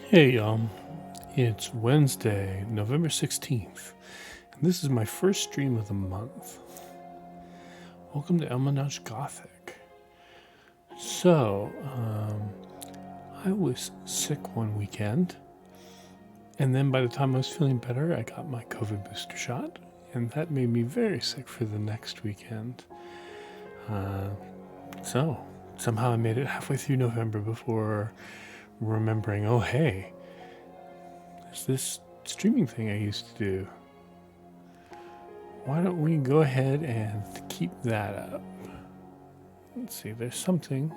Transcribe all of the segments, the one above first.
Hey, it's Wednesday, November 16th, and this is my first stream of the month. Welcome to Elminage Gothic. So, I was sick one weekend, and then by the time I was feeling better, I got my COVID booster shot, and that made me very sick for the next weekend. So, somehow I made it halfway through November before remembering, oh hey, there's this streaming thing I used to do. Why don't we go ahead and keep that up? Let's see, there's something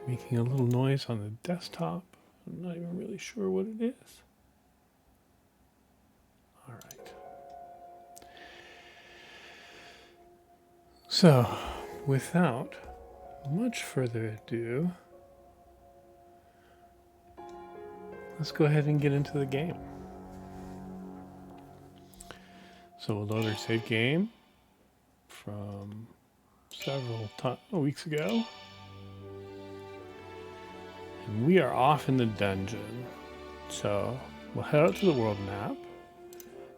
making a little noise on the desktop. I'm not even really sure what it is. All right. So, without much further ado, let's go ahead and get into the game. So we'll load our save game from several weeks ago. And we are off in the dungeon. So we'll head out to the world map.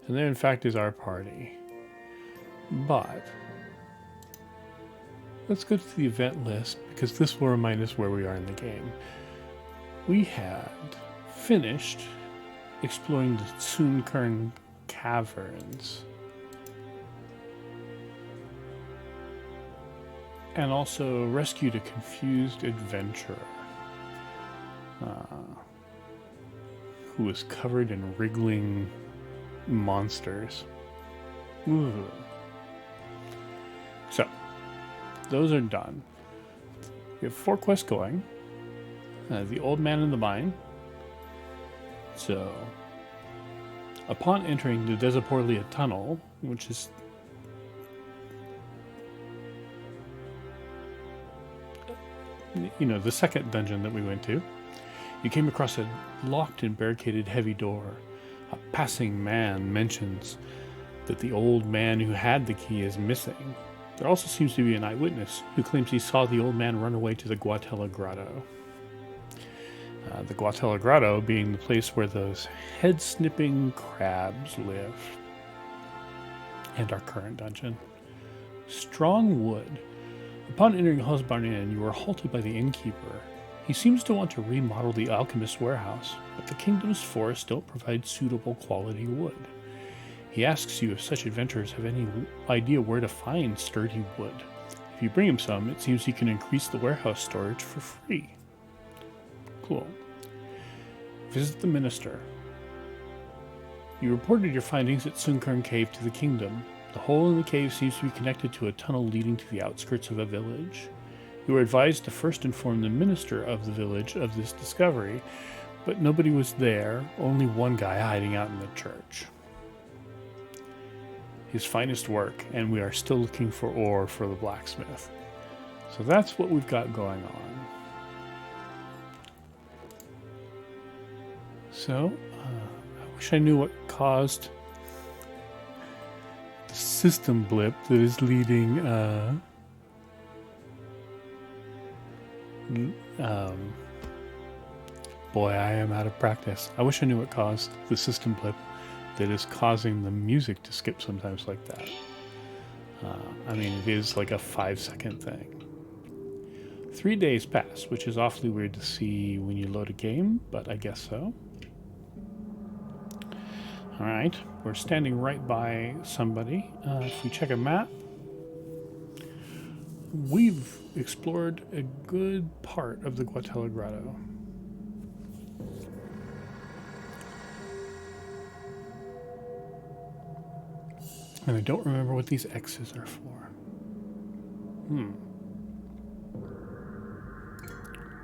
And there in fact is our party. But let's go to the event list because this will remind us where we are in the game. We had finished exploring the Talismans caverns. And also rescued a confused adventurer who was covered in wriggling monsters. Ooh. So, those are done. We have 4 quests going. The Old Man in the Mine. So, upon entering the Desaporlia tunnel, which is the second dungeon that we went to, you came across a locked and barricaded heavy door. A passing man mentions that the old man who had the key is missing. There also seems to be an eyewitness who claims he saw the old man run away to the Guatella Grotto. The Guatella Grotto being the place where those head-snipping crabs live. And our current dungeon. Strong Wood. Upon entering Husbarn Inn, you are halted by the innkeeper. He seems to want to remodel the alchemist's warehouse, but the kingdom's forests don't provide suitable quality wood. He asks you if such adventurers have any idea where to find sturdy wood. If you bring him some, it seems he can increase the warehouse storage for free. Cool. Visit the minister. You reported your findings at Sunkern Cave to the kingdom. The hole in the cave seems to be connected to a tunnel leading to the outskirts of a village. You were advised to first inform the minister of the village of this discovery, but nobody was there, only one guy hiding out in the church. His finest work, and we are still looking for ore for the blacksmith. So that's what we've got going on. So, I wish I knew what caused the system blip that is leading boy, I am out of practice. I wish I knew what caused the system blip that is causing the music to skip sometimes like that. I mean, it is like a 5-second thing. 3 days pass, which is awfully weird to see when you load a game, but I guess so. Alright, we're standing right by somebody. If we check a map, we've explored a good part of the Guatella Grotto. And I don't remember what these X's are for.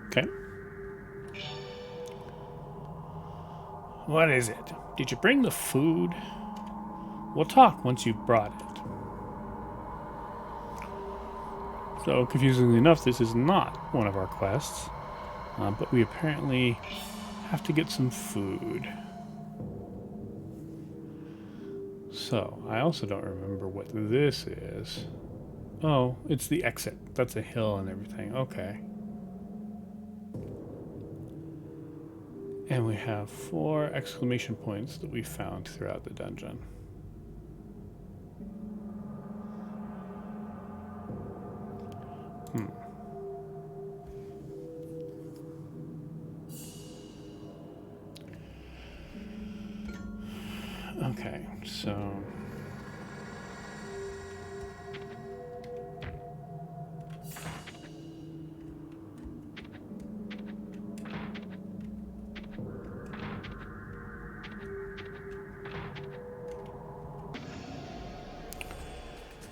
Okay. What is it? Did you bring the food? We'll talk once you've brought it. So, confusingly enough, this is not one of our quests, but we apparently have to get some food. So, I also don't remember what this is. Oh, it's the exit. That's a hill and everything. Okay. And we have 4 exclamation points that we found throughout the dungeon. Okay, so...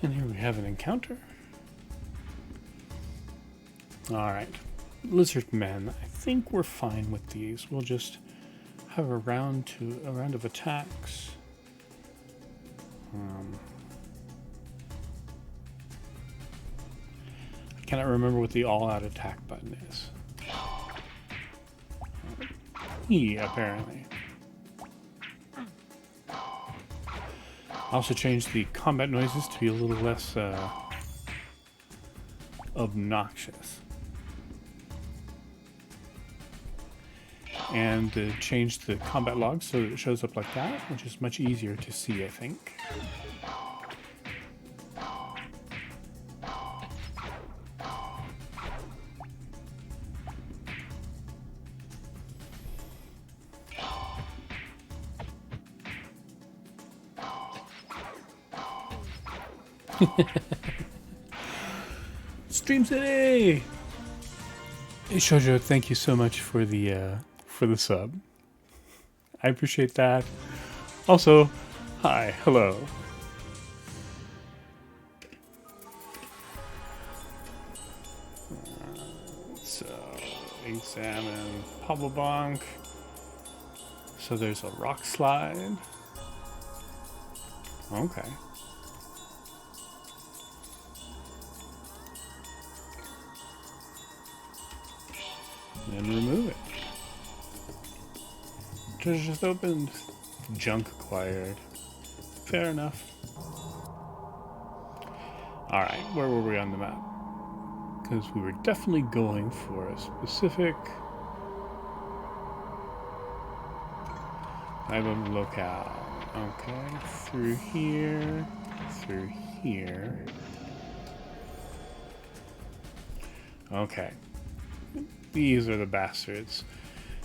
And here we have an encounter. Alright. Lizard men, I think we're fine with these. We'll just have a round of attacks. I cannot remember what the all-out attack button is. E, apparently. I also changed the combat noises to be a little less obnoxious. And changed the combat log so that it shows up like that, which is much easier to see, I think. Stream City! Hey Shoujo, thank you so much for the sub. I appreciate that. Also, hi, hello. So, examine Pablo. So there's a rock slide. Okay. And remove it. Treasure just opened. Junk acquired. Fair enough. Alright, where were we on the map? Because we were definitely going for a specific item locale. Okay, through here, through here. Okay. These are the bastards.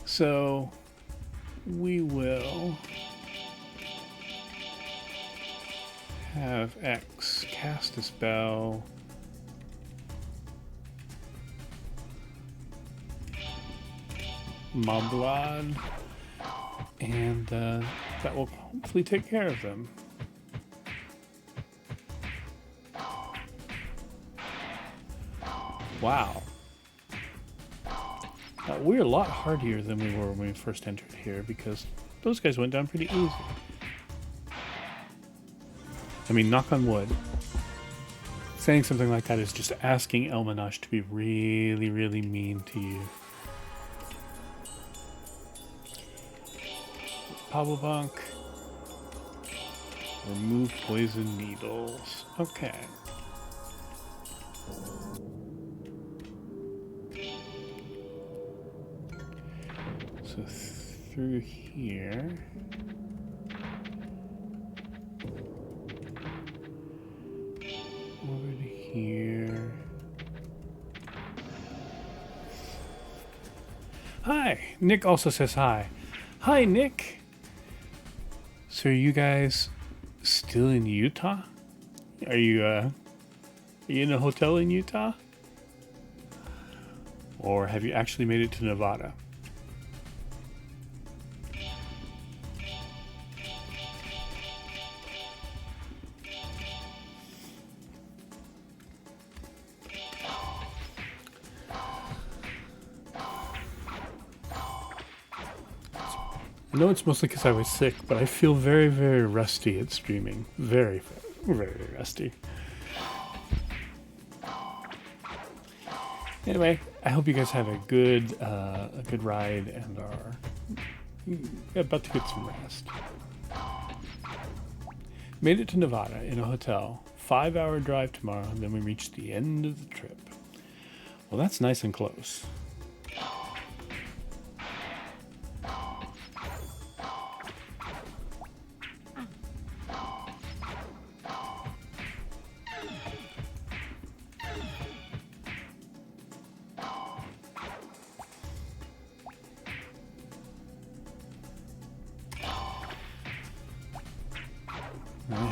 So we will have X cast a spell. Moblad, and that will hopefully take care of them. Wow. We're a lot hardier than we were when we first entered here because those guys went down pretty easy. I mean, knock on wood. Saying something like that is just asking Elminage to be really, really mean to you. Pablo. Remove poison needles. Okay. So through here. Over to here. Hi! Nick also says hi. Hi, Nick! So are you guys still in Utah? Are you in a hotel in Utah? Or have you actually made it to Nevada? I know it's mostly because I was sick, but I feel very, very rusty at streaming. Very, very rusty. Anyway, I hope you guys have a good ride and are about to get some rest. Made it to Nevada in a hotel. 5-hour drive tomorrow, and then we reach the end of the trip. Well, that's nice and close.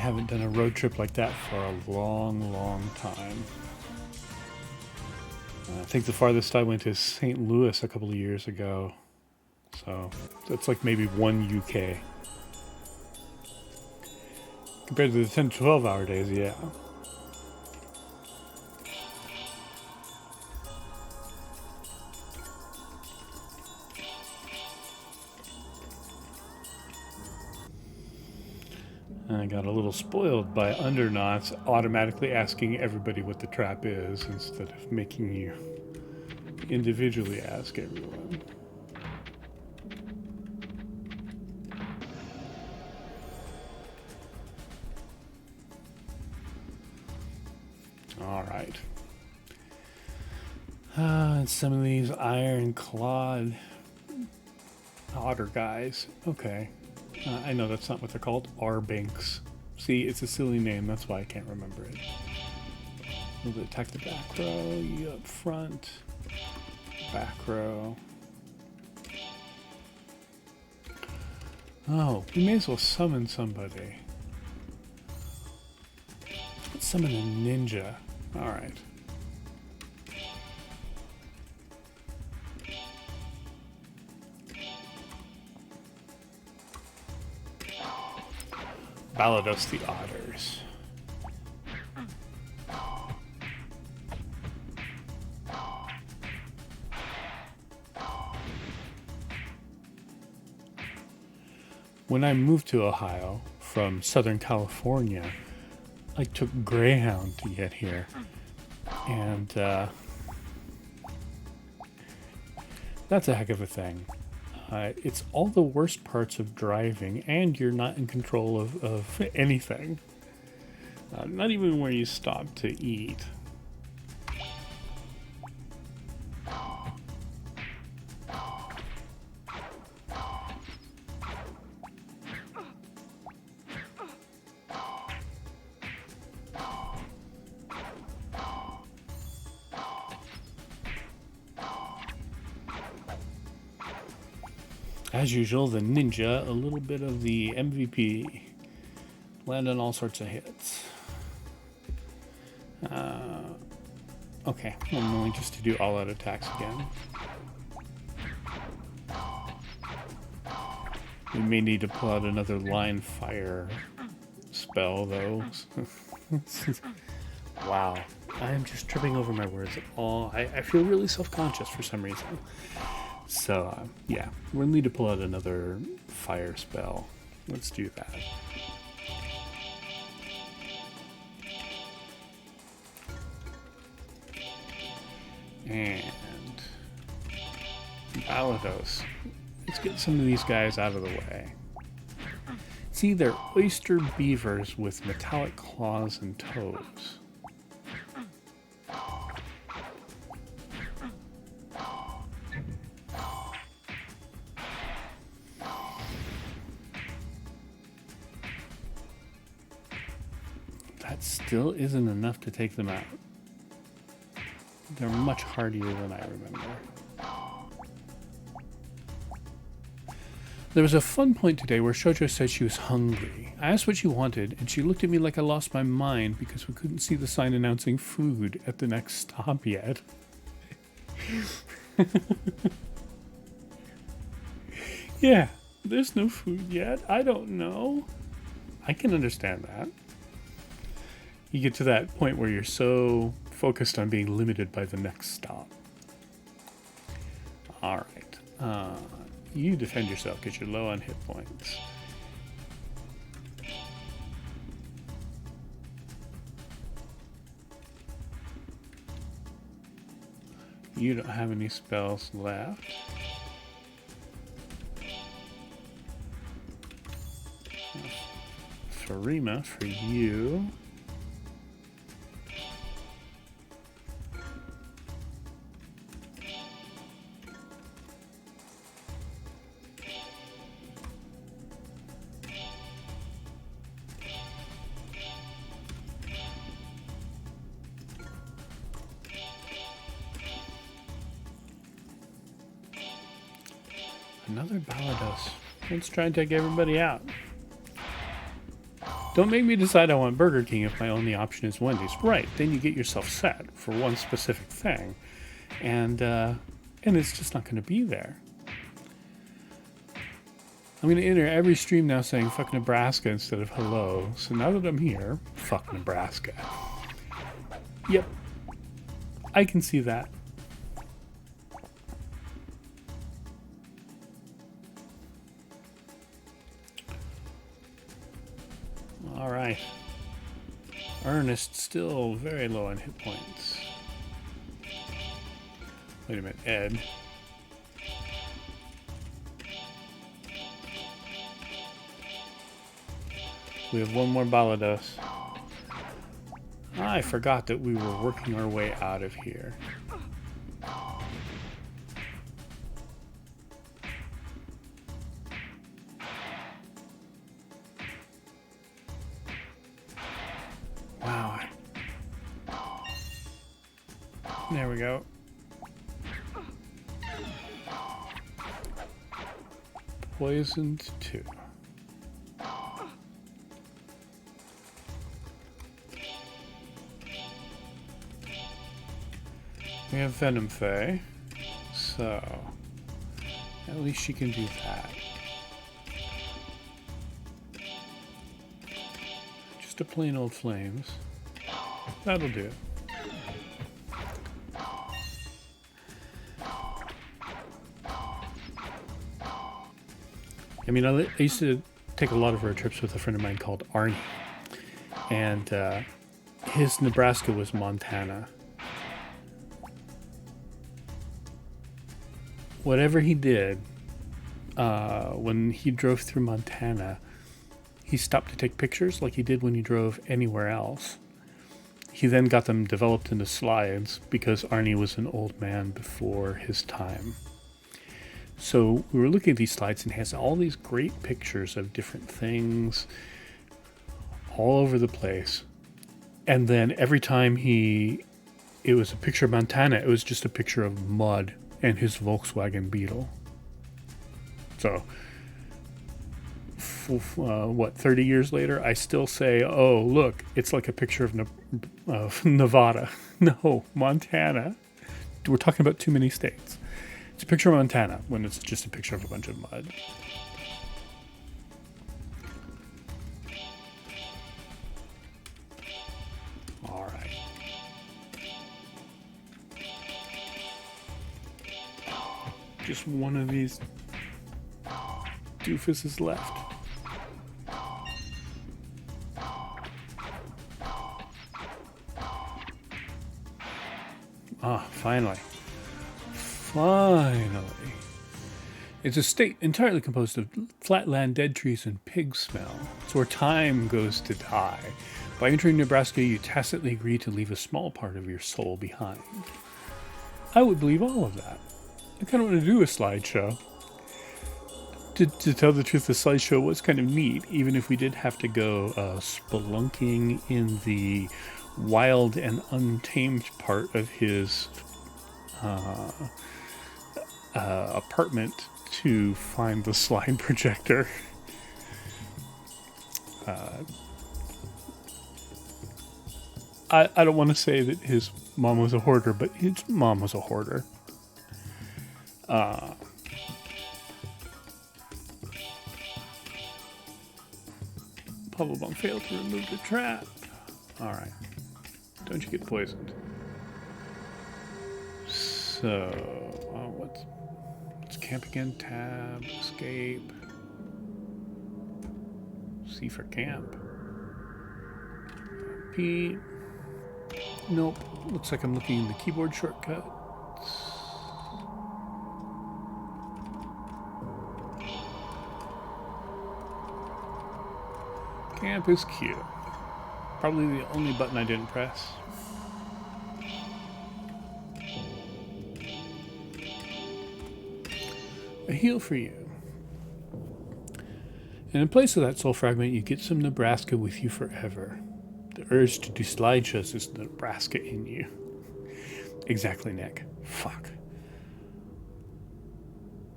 haven't done a road trip like that for a long, long time. I think the farthest I went is St. Louis a couple of years ago. So that's like maybe one UK. Compared to the 10 to 12 hour days, yeah. And I got a little spoiled by Underknots automatically asking everybody what the trap is instead of making you individually ask everyone. All right. And some of these iron-clawed otter guys. Okay. I know that's not what they're called. R-Banks. See, it's a silly name. That's why I can't remember it. A little bit attack the back row. You up front. Back row. Oh, we may as well summon somebody. Let's summon a ninja. Alright. Balados the otters. When I moved to Ohio from Southern California, I took Greyhound to get here. And that's a heck of a thing. It's all the worst parts of driving, and you're not in control of anything. Not even where you stop to eat. As usual, the ninja, a little bit of the MVP, landing all sorts of hits. Okay, I'm willing just to do all-out attacks again. We may need to pull out another line fire spell, though. Wow, I am just tripping over my words. I feel really self-conscious for some reason. So, yeah, we'll need to pull out another fire spell. Let's do that. And Balados. Let's get some of these guys out of the way. See, they're oyster beavers with metallic claws and toes. That still isn't enough to take them out. They're much hardier than I remember. There was a fun point today where Shoujo said she was hungry. I asked what she wanted, and she looked at me like I lost my mind because we couldn't see the sign announcing food at the next stop yet. Yeah, there's no food yet. I don't know. I can understand that. You get to that point where you're so focused on being limited by the next stop. Alright. You defend yourself because you're low on hit points. You don't have any spells left. Farima for you. Another Balados. Let's try and take everybody out. Don't make me decide I want Burger King if my only option is Wendy's. Right, then you get yourself set for one specific thing. And it's just not going to be there. I'm going to enter every stream now saying fuck Nebraska instead of hello. So now that I'm here, fuck Nebraska. Yep. I can see that. Alright. Ernest still very low on hit points. Wait a minute, Ed. We have one more Balados. I forgot that we were working our way out of here. Wow. There we go. Poisoned 2. We have Venom Fae, so at least she can do that. Just a plain old Flames. That'll do. I mean, I used to take a lot of road trips with a friend of mine called Arnie, and his Nebraska was Montana. Whatever he did, when he drove through Montana, he stopped to take pictures like he did when he drove anywhere else. He then got them developed into slides because Arnie was an old man before his time. So we were looking at these slides and it has all these great pictures of different things all over the place. And then every time it was a picture of Montana, it was just a picture of mud and his Volkswagen Beetle. So, 30 years later, I still say, oh, look, it's like a picture of Nevada. No, Montana. We're talking about too many states. It's a picture of Montana when it's just a picture of a bunch of mud. All right. Just one of these doofuses left. Ah, finally. Finally. It's a state entirely composed of flat land, dead trees, and pig smell. It's where time goes to die. By entering Nebraska, you tacitly agree to leave a small part of your soul behind. I would believe all of that. I kind of want to do a slideshow. To tell the truth, the slideshow was kind of neat, even if we did have to go spelunking in the wild and untamed part of his apartment to find the slide projector. I don't want to say that his mom was a hoarder, but his mom was a hoarder. Bubblebomb failed to remove the trap. Alright. Don't you get poisoned. So, what's camp again? Tab, escape. C for camp. P. Nope. Looks like I'm looking in the keyboard shortcuts. Camp is Q. Probably the only button I didn't press. A heal for you. And in place of that soul fragment, you get some Nebraska with you forever. The urge to do slideshows is Nebraska in you. Exactly, Nick. Fuck.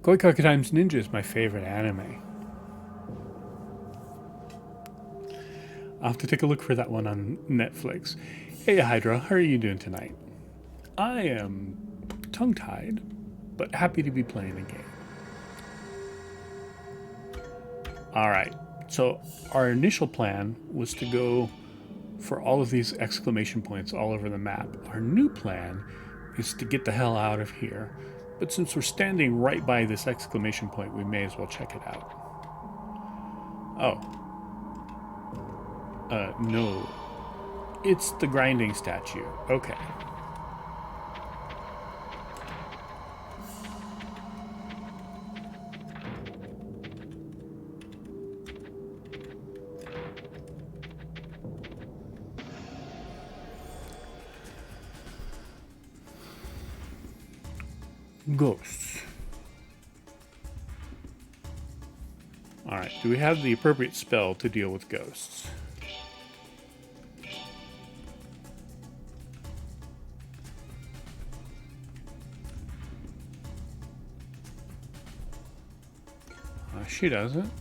Koikaka Times Ninja is my favorite anime. I'll have to take a look for that one on Netflix. Hey, Hydra, how are you doing tonight? I am tongue-tied, but happy to be playing a game. Alright, so our initial plan was to go for all of these exclamation points all over the map. Our new plan is to get the hell out of here. But since we're standing right by this exclamation point, we may as well check it out. Oh. No. It's the grinding statue. Okay. Ghosts. Alright, do we have the appropriate spell to deal with ghosts? She doesn't.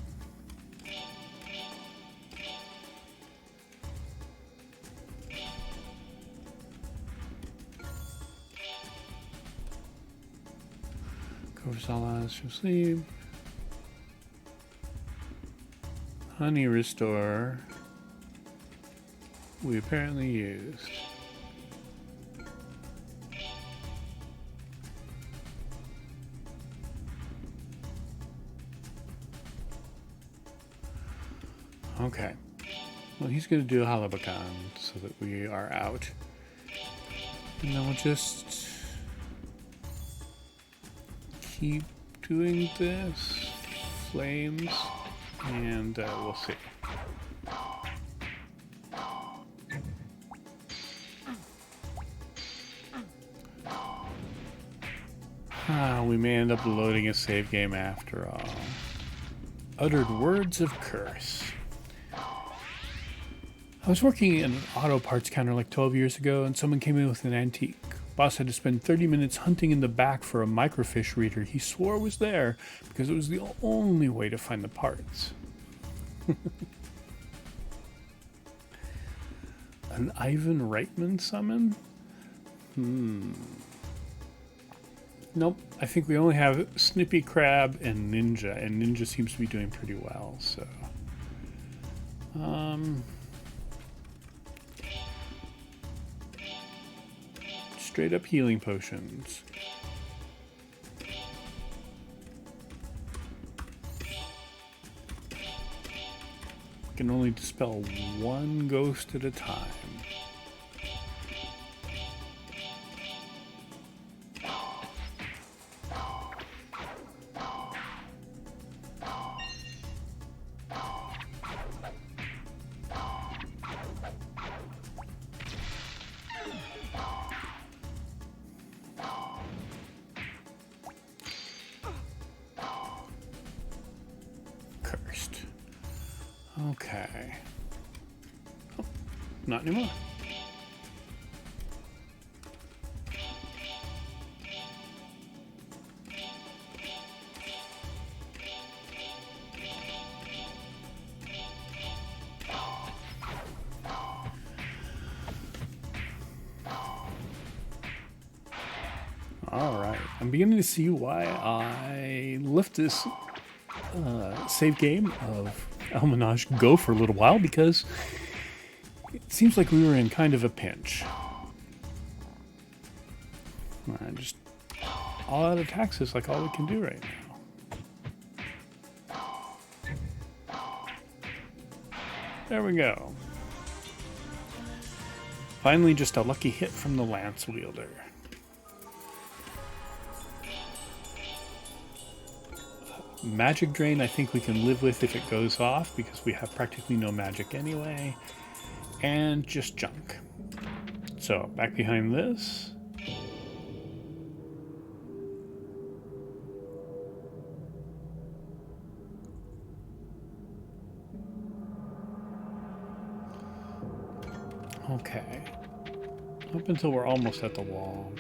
Covers all eyes from sleep. Honey restore. We apparently used. Okay. Well, he's going to do a Halabakan so that we are out. And then we'll just keep doing this. Flames. And we'll see. We may end up loading a save game after all. Uttered words of curse. I was working in an auto parts counter like 12 years ago, and someone came in with an antique. Boss had to spend 30 minutes hunting in the back for a microfiche reader he swore was there because it was the only way to find the parts. An Ivan Reitman summon? Nope. I think we only have Snippy Crab and Ninja, and Ninja seems to be doing pretty well, so... straight up healing potions. Can only dispel one ghost at a time. Cursed. Okay. Oh, not anymore. Alright, I'm beginning to see why I left this save game of Elminage go for a little while, because it seems like we were in kind of a pinch. Just all out attacks is like all we can do right now. There we go. Finally, just a lucky hit from the lance wielder. Magic Drain I think we can live with if it goes off, because we have practically no magic anyway. And just junk. So, back behind this. Okay. Up until we're almost at the wall.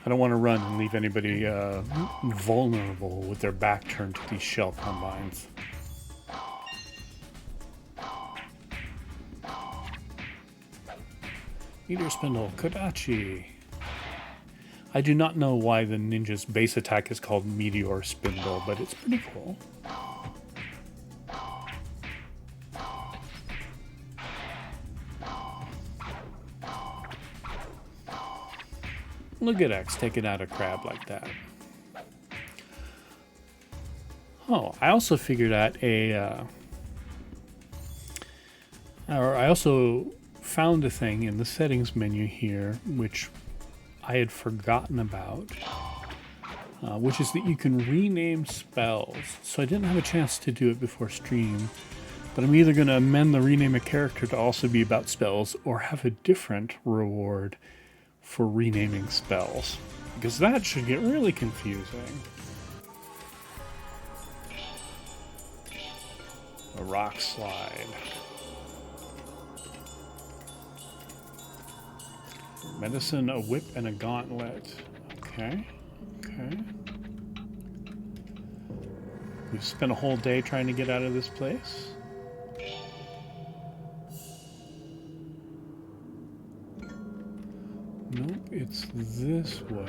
I don't want to run and leave anybody vulnerable with their back turned to these shell combines. Meteor Spindle, Kodachi. I do not know why the ninja's base attack is called Meteor Spindle, but it's pretty cool. Look at X taking out a crab like that. Oh, I also figured out I also found a thing in the settings menu here, which I had forgotten about, which is that you can rename spells. So I didn't have a chance to do it before stream, but I'm either going to amend the rename a character to also be about spells or have a different reward for renaming spells, because that should get really confusing. A rock slide. Medicine, a whip, and a gauntlet. Okay. Okay. We've spent a whole day trying to get out of this place. Nope, it's this way.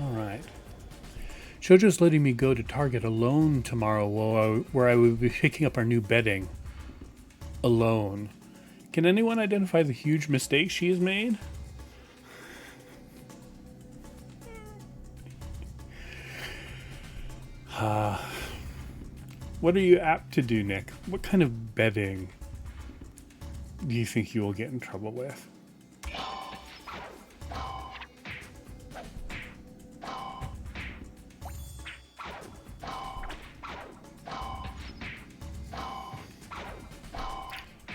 Alright. Shoujo's letting me go to Target alone tomorrow where I will be picking up our new bedding. Alone. Can anyone identify the huge mistake she has made? What are you apt to do, Nick? What kind of bedding do you think you will get in trouble with?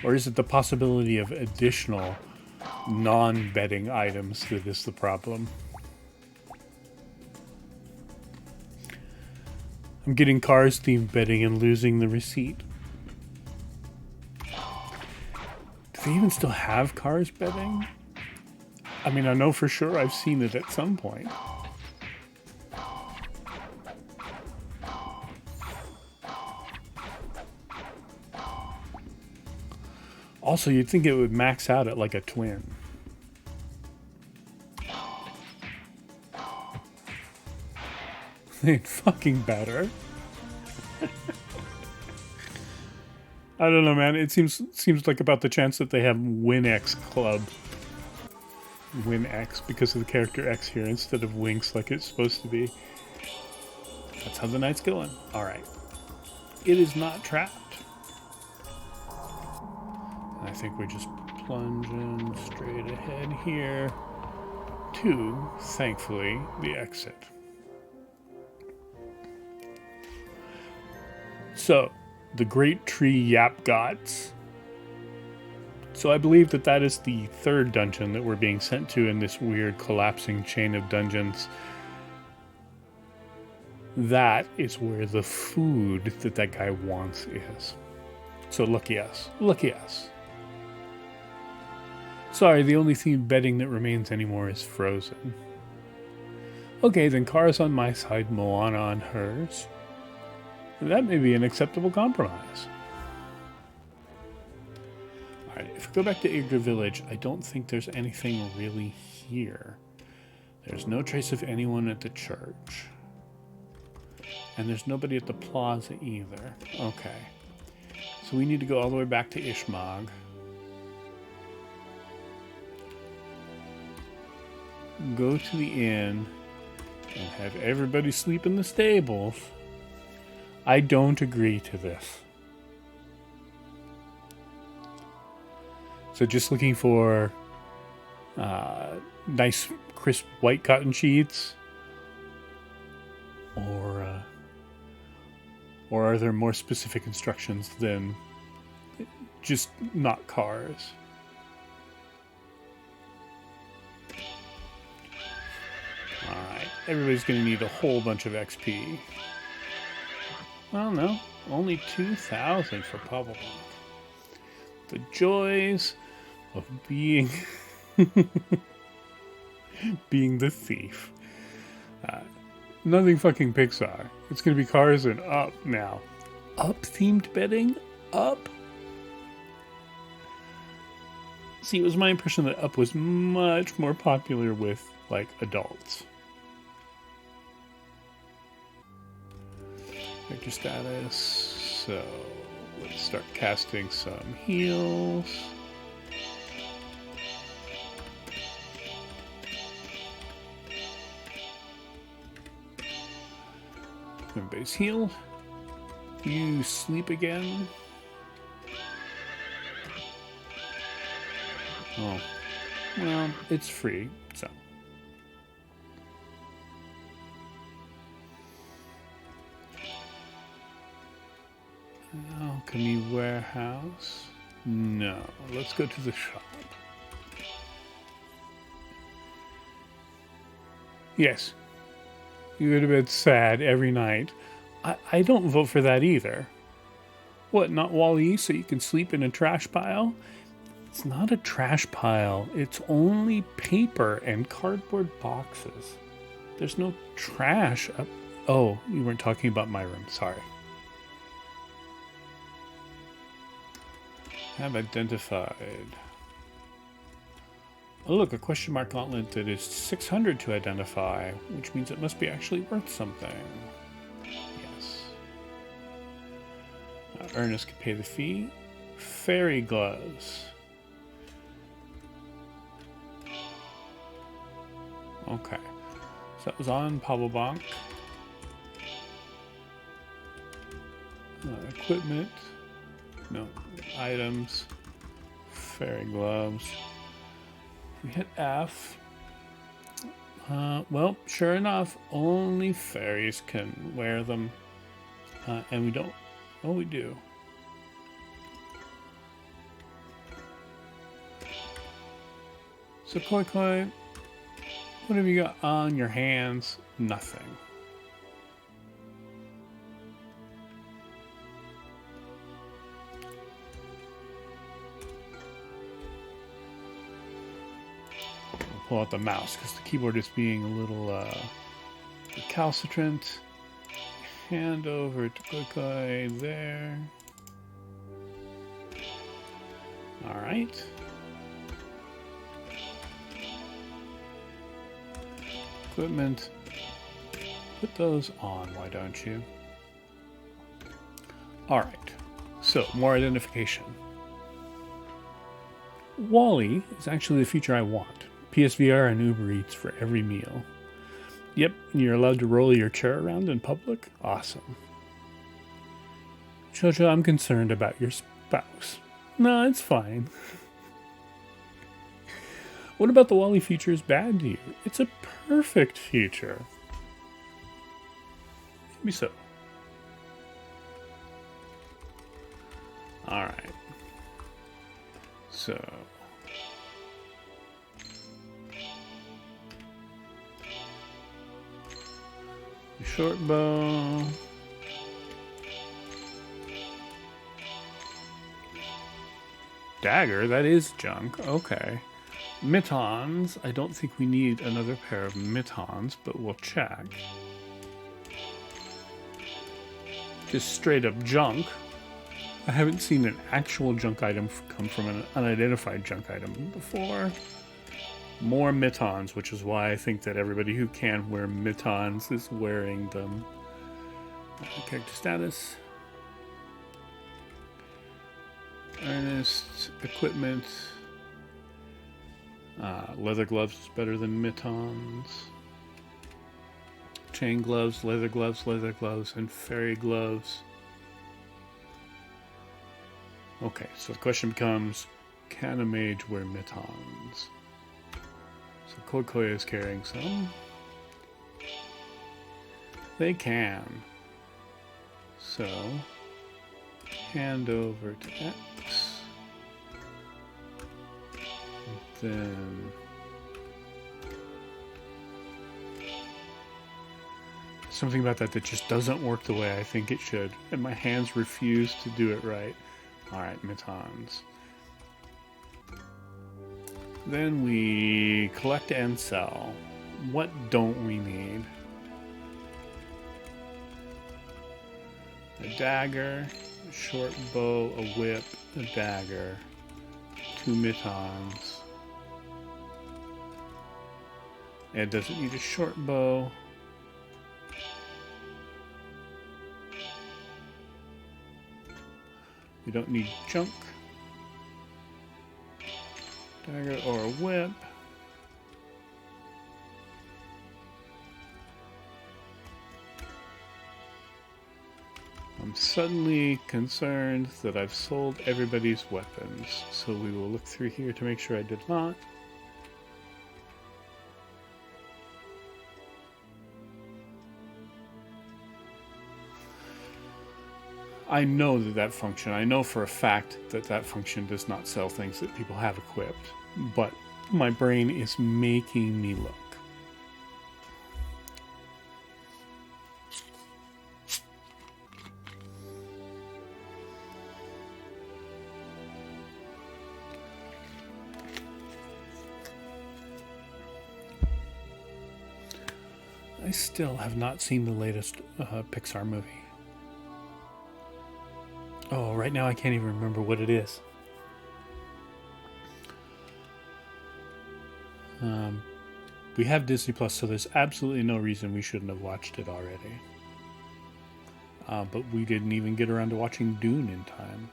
Or is it the possibility of additional non-bedding items that is the problem? I'm getting Cars themed bedding and losing the receipt. Do they even still have Cars bedding? I mean, I know for sure I've seen it at some point. Also, you'd think it would max out at like a twin. They'd fucking better. I don't know, man. It seems like about the chance that they have WinX Club. WinX because of the character X here instead of Winx like it's supposed to be. That's how the night's going. Alright. It is not trapped. I think we're just plunging straight ahead here to, thankfully, the exit. So, the Great Tree Yapgots. So I believe that is the third dungeon that we're being sent to in this weird collapsing chain of dungeons. That is where the food that guy wants is. So lucky us. Lucky us. Sorry, the only themed bedding that remains anymore is Frozen. Okay, then Cars on my side, Moana on hers. That may be an acceptable compromise. Alright, if we go back to Yggdra Village, I don't think there's anything really here. There's no trace of anyone at the church. And there's nobody at the plaza either. Okay. So we need to go all the way back to Ishmog. Go to the inn and have everybody sleep in the stables. I don't agree to this. So just looking for nice crisp white cotton sheets, or are there more specific instructions than just not cars? Alright, everybody's going to need a whole bunch of XP. Well, no, only 2,000 for Pablo. The joys of being being the thief. Nothing fucking Pixar. It's gonna be Cars and Up now. Up themed betting? Up? See, it was my impression that Up was much more popular with, like, adults. Character status. So, let's start casting some heals. Everybody's healed. You sleep again. Oh, well, it's free, so. Alchemy warehouse. No, let's go to the shop. Yes, you go to bed sad every night. I don't vote for that either. What, not Wall-E so you can sleep in a trash pile? It's not a trash pile. It's only paper and cardboard boxes. There's no trash up. Oh, you weren't talking about my room. Sorry. Have identified. Oh, look, a question mark gauntlet that is 600 to identify, which means it must be actually worth something. Yes. Ernest can pay the fee. Fairy gloves. Okay. So that was on Pablo Bank. Equipment. No. Items. Fairy gloves. We hit F. Well, sure enough, only fairies can wear them. And we don't. Oh, we do. So, Koi Koi, what have you got on your hands? Nothing. Pull out the mouse because the keyboard is being a little recalcitrant. Hand over to Koi there. All right. Equipment. Put those on, why don't you? All right. So, more identification. Wall-E is actually the feature I want. PSVR and Uber Eats for every meal. Yep, you're allowed to roll your chair around in public? Awesome. Jojo, I'm concerned about your spouse. No, it's fine. What about the Wall-E feature is bad to you? It's a perfect feature. Maybe so. Alright. So... short bow. Dagger, that is junk. Okay. Mittens. I don't think we need another pair of mittens, but we'll check. Just straight up junk. I haven't seen an actual junk item come from an unidentified junk item before. More mittens, which is why I think that everybody who can wear mittens is wearing them. Character status. Ernest. Equipment. Leather gloves is better than mittens. Chain gloves, leather gloves, and fairy gloves. Okay, so the question becomes, can a mage wear mittens? So Koi Koi is carrying some. They can. So, hand over to X. Then Something about that just doesn't work the way I think it should, and my hands refuse to do it right. Alright, Mitons. Then we collect and sell. What don't we need? A dagger, a short bow, a whip, a dagger, 2 Mitons. It doesn't need a short bow. We don't need junk. Dagger or a whip. I'm suddenly concerned that I've sold everybody's weapons, so we will look through here to make sure I did not. I know that function, I know for a fact that function does not sell things that people have equipped, but my brain is making me look. I still have not seen the latest Pixar movie. Oh, right now I can't even remember what it is. We have Disney Plus, so there's absolutely no reason we shouldn't have watched it already. But we didn't even get around to watching Dune in time.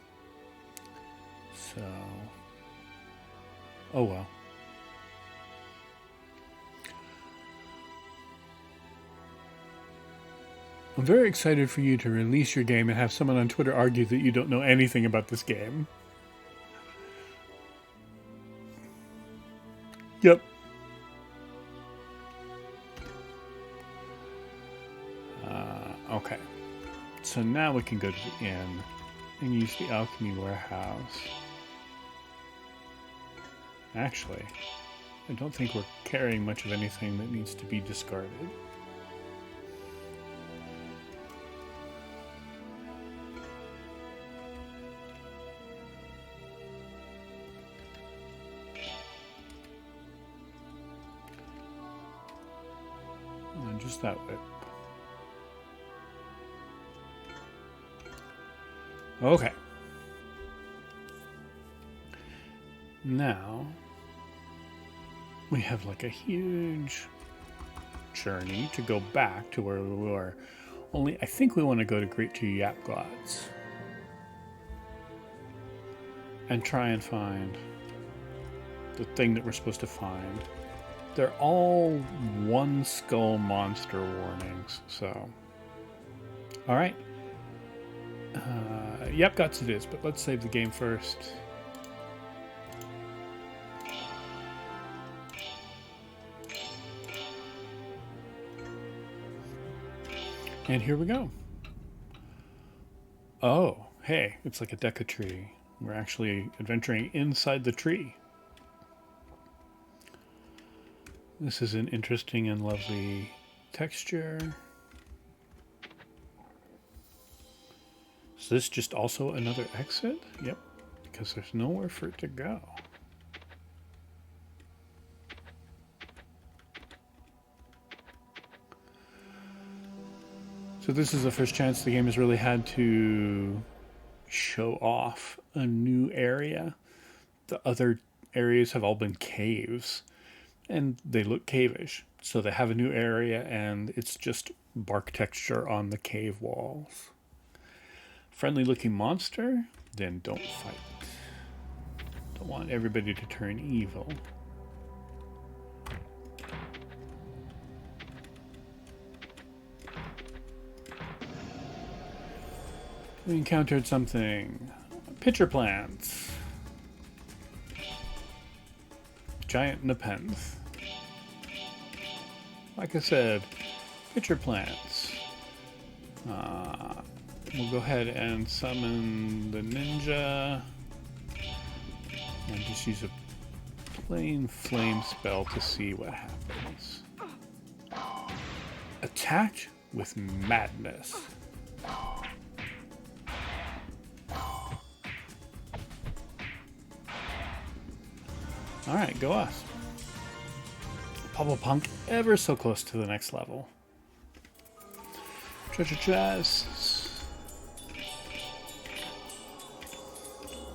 So... oh well. I'm very excited for you to release your game and have someone on Twitter argue that you don't know anything about this game. Yep. Okay. So now we can go to the inn and use the alchemy warehouse. Actually, I don't think we're carrying much of anything that needs to be discarded. Just that whip. Okay. Now we have like a huge journey to go back to where we were. Only I think we want to go to Great Two Yap Gods and try and find the thing that we're supposed to find. They're all one skull monster warnings, so. Alright. Yep, Gots it is, but let's save the game first. And here we go. Oh, hey, it's like a deca tree. We're actually adventuring inside the tree. This is an interesting and lovely texture. Is this just also another exit? Yep, because there's nowhere for it to go. So this is the first chance the game has really had to show off a new area. The other areas have all been caves. And they look cavish. So they have a new area and it's just bark texture on the cave walls. Friendly looking monster? Then don't fight. Don't want everybody to turn evil. We encountered something. Pitcher plants. Giant Nepenthe. Like I said, pitcher plants. We'll go ahead and summon the ninja. And just use a plain flame spell to see what happens. Attacked with madness. Alright, go us. Pablo Punk ever so close to the next level. Treasure chests.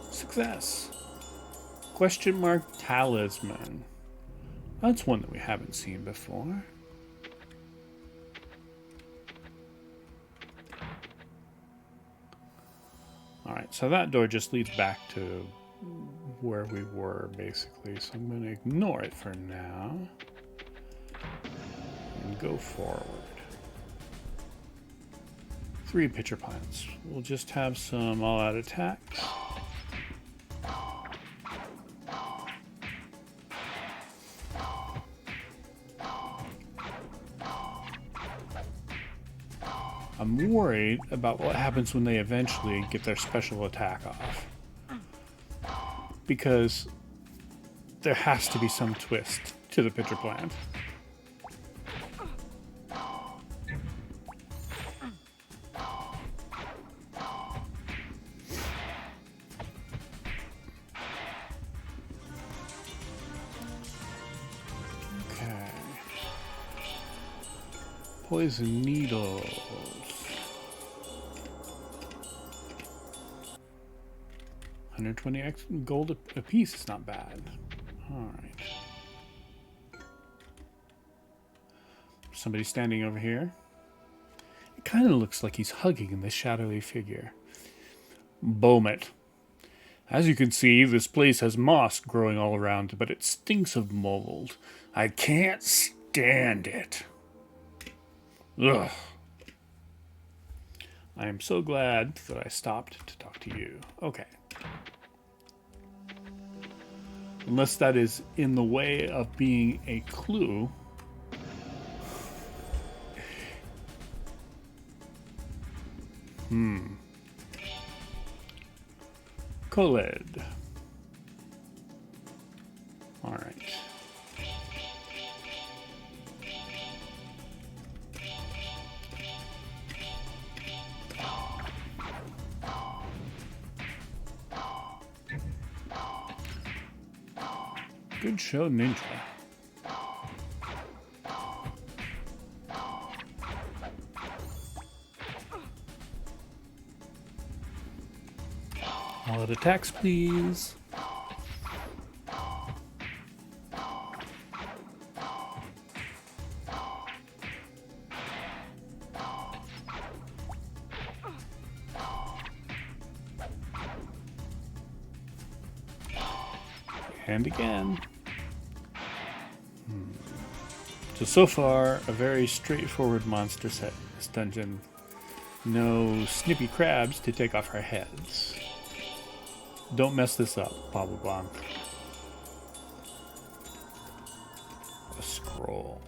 Success. Question mark talisman. That's one that we haven't seen before. Alright, so that door just leads back to where we were, basically. So I'm going to ignore it for now. And go forward. 3 pitcher plants. We'll just have some all-out attacks. I'm worried about what happens when they eventually get their special attack off. Because there has to be some twist to the pitcher plant. Okay. Poison needles. 120 gold a piece is not bad. Alright. Somebody standing over here. It kind of looks like he's hugging this shadowy figure. Bomet. As you can see, this place has moss growing all around, but it stinks of mold. I can't stand it. Ugh. I am so glad that I stopped to talk to you. Okay. Unless that is in the way of being a clue. Kholed. Alright. Good show, Ninja. All out attacks, please. And again. So far, a very straightforward monster set in this dungeon. No snippy crabs to take off our heads. Don't mess this up, Pablo Blanc. A scroll.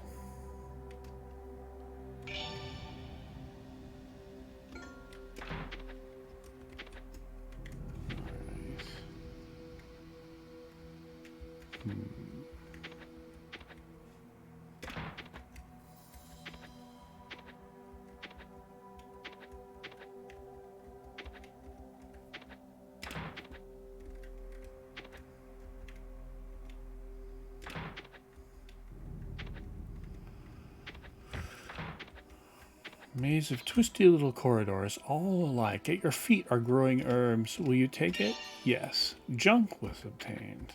Maze of twisty little corridors, all alike. At your feet are growing herbs. Will you take it? Yes. Junk was obtained.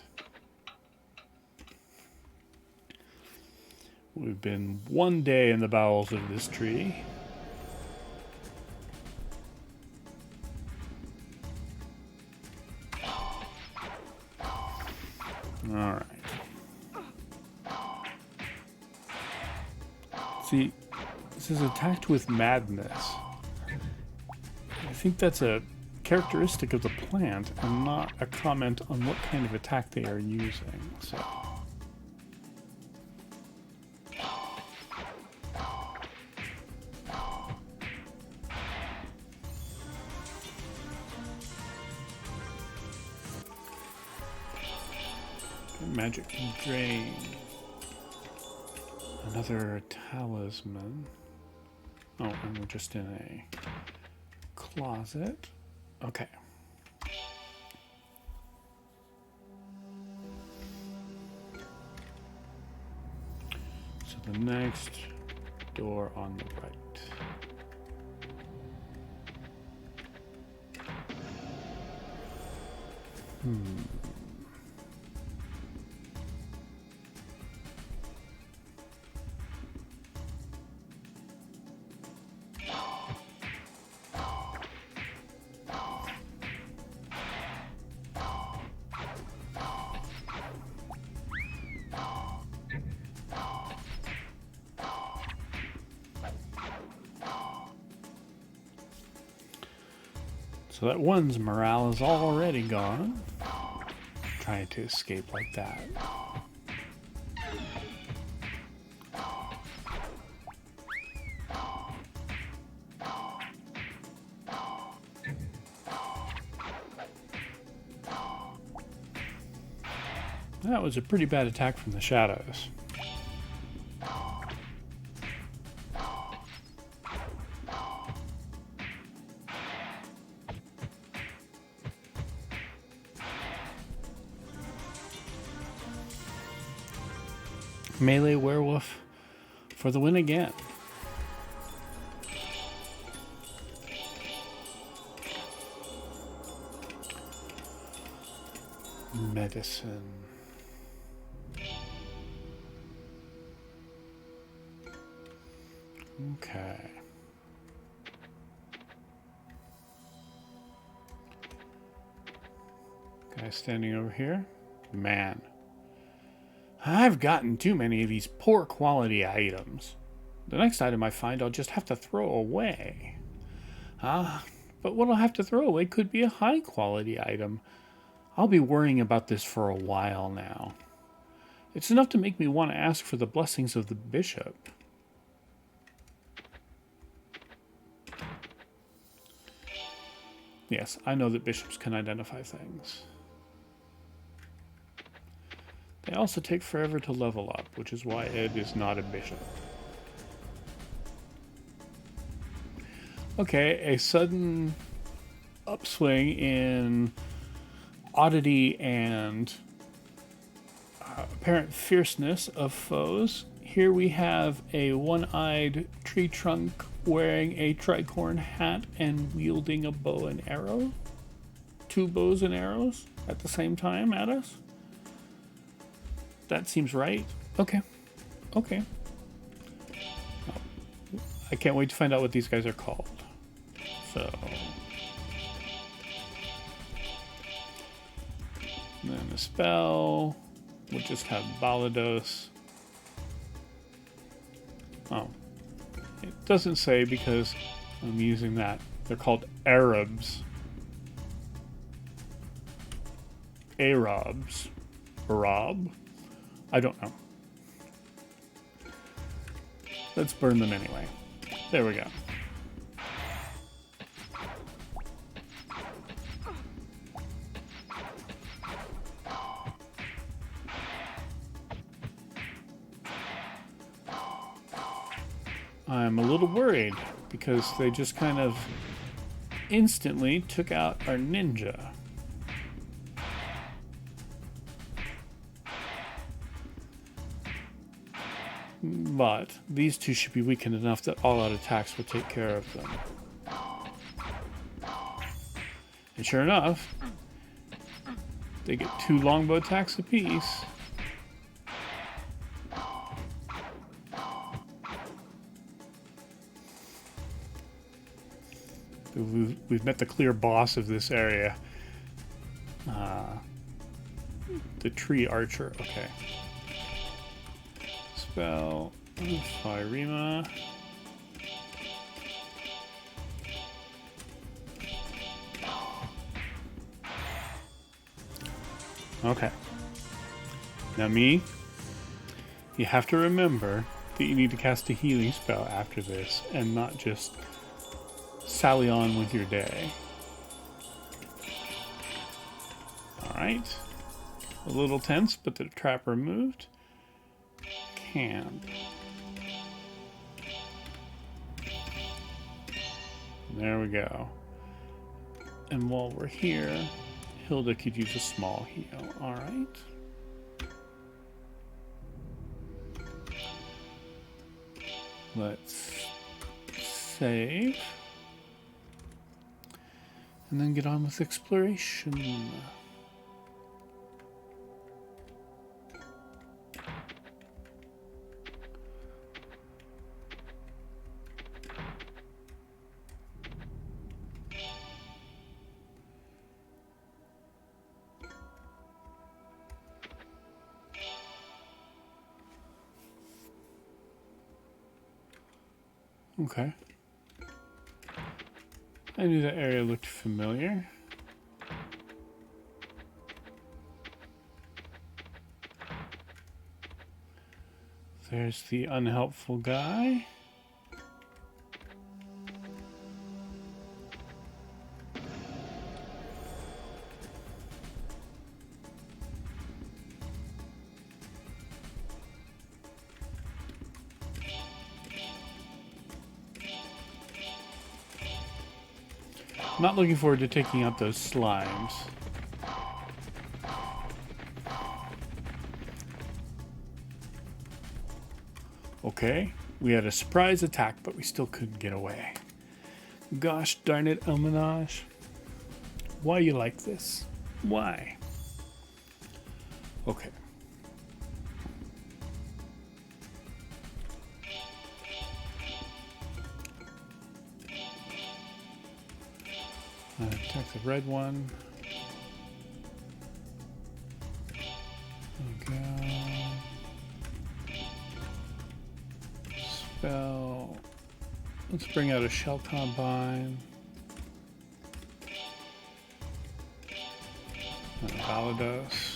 We've been one day in the bowels of this tree. All right. See, this is attacked with madness. I think that's a characteristic of the plant and not a comment on what kind of attack they are using. So. Magic drain. Another talisman. Oh, and we're just in a closet. Okay. So the next door on the right. So that one's morale is already gone. Trying to escape like that. That was a pretty bad attack from the shadows. Melee werewolf for the win again. Medicine. Okay. Guy standing over here. Man. I've gotten too many of these poor quality items. The next item I find I'll just have to throw away. But what I'll have to throw away could be a high quality item. I'll be worrying about this for a while now. It's enough to make me want to ask for the blessings of the bishop. Yes, I know that bishops can identify things. They also take forever to level up, which is why Ed is not a bishop. Okay, a sudden upswing in oddity and apparent fierceness of foes. Here we have a one-eyed tree trunk wearing a tricorn hat and wielding a bow and arrow. Two bows and arrows at the same time at us. That seems right. Okay. Okay. I can't wait to find out what these guys are called. So. And then a spell. We'll just have Balados. Oh. It doesn't say because I'm using that. They're called Arabs. Arabs. Arab? I don't know. Let's burn them anyway. There we go. I'm a little worried because they just kind of instantly took out our ninja. But these two should be weakened enough that all-out attacks will take care of them. And sure enough, they get 2 longbow attacks apiece. We've met the clear boss of this area. The tree archer. Okay. Spell. Firema. Okay. Now me, you have to remember that you need to cast a healing spell after this and not just sally on with your day. Alright. A little tense, but the trap removed. Camp. There we go. And while we're here, Hilda could use a small heal. Alright. Let's save. And then get on with exploration. Okay. I knew that area looked familiar. There's the unhelpful guy. I'm not looking forward to taking out those slimes. Okay, we had a surprise attack, but we still couldn't get away. Gosh darn it, Elminage. Why you like this? Why? Okay. Attack the red one. There we go. Spell. Let's bring out a shell combine. And a Valados.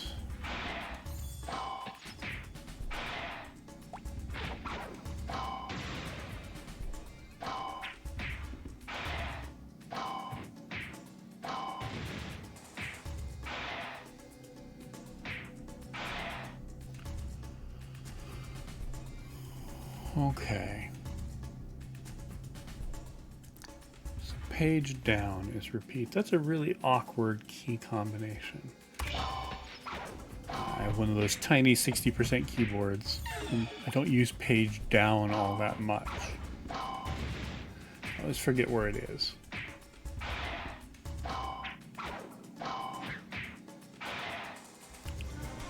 Okay. So page down is repeat. That's a really awkward key combination. I have one of those tiny 60% keyboards, and I don't use page down all that much. I always forget where it is.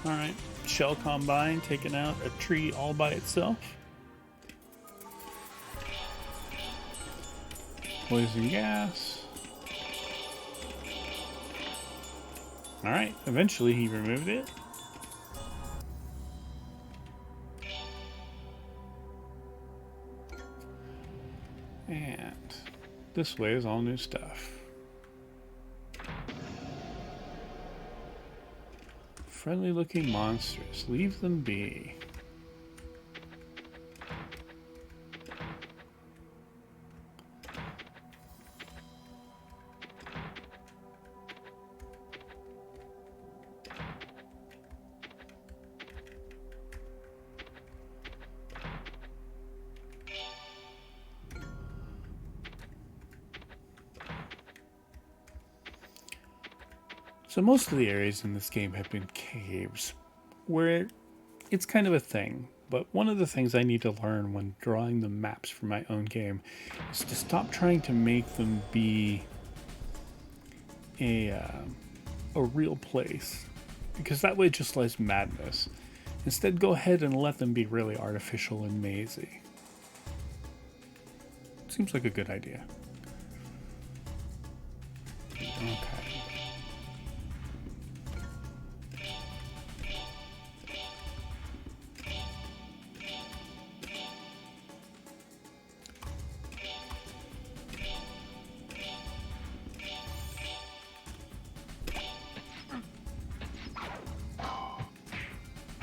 Alright, shell combine taking out a tree all by itself. Poison gas. Alright, eventually he removed it. And this way is all new stuff. Friendly looking monsters. Leave them be. So most of the areas in this game have been caves, where it's kind of a thing. But one of the things I need to learn when drawing the maps for my own game is to stop trying to make them be a real place, because that way it just lies madness. Instead, go ahead and let them be really artificial and mazy. Seems like a good idea. Okay.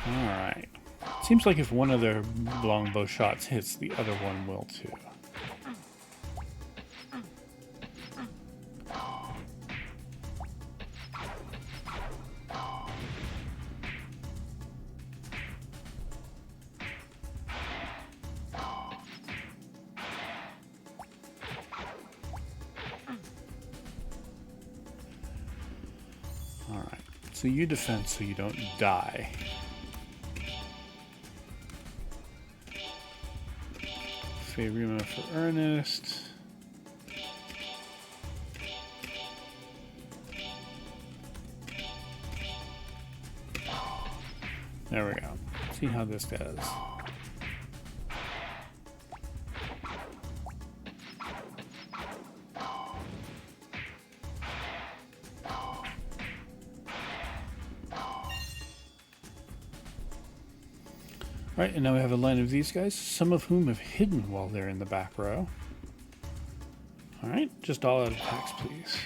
Alright. Seems like if one of their longbow shots hits, the other one will too. So you defend so you don't die. Favorite for Ernest. There we go. See how this does. Alright, and now we have a line of these guys, some of whom have hidden while they're in the back row. Alright, just all out attacks, please.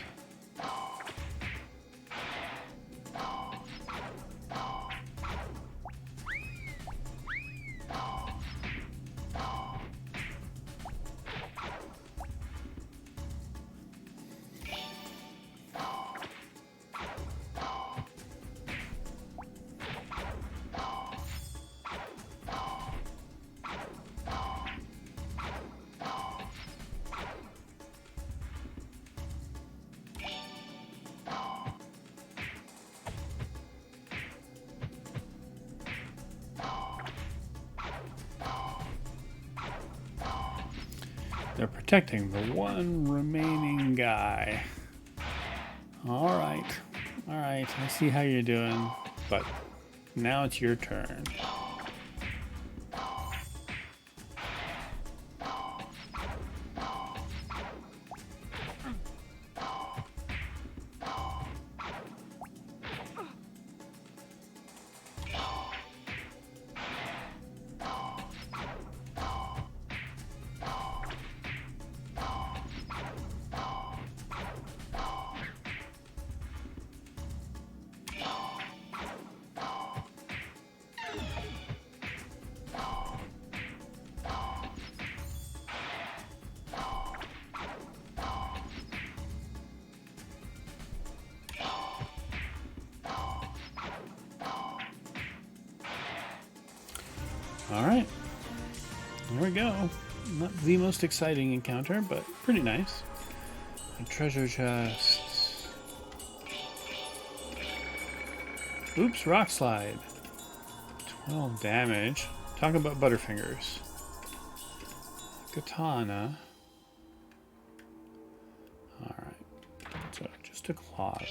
They're protecting the one remaining guy. Alright, I see how you're doing, but now it's your turn. Alright, there we go. Not the most exciting encounter, but pretty nice. A treasure chest. Oops, rock slide. 12 damage. Talk about butterfingers. Katana. Alright, so just a closet.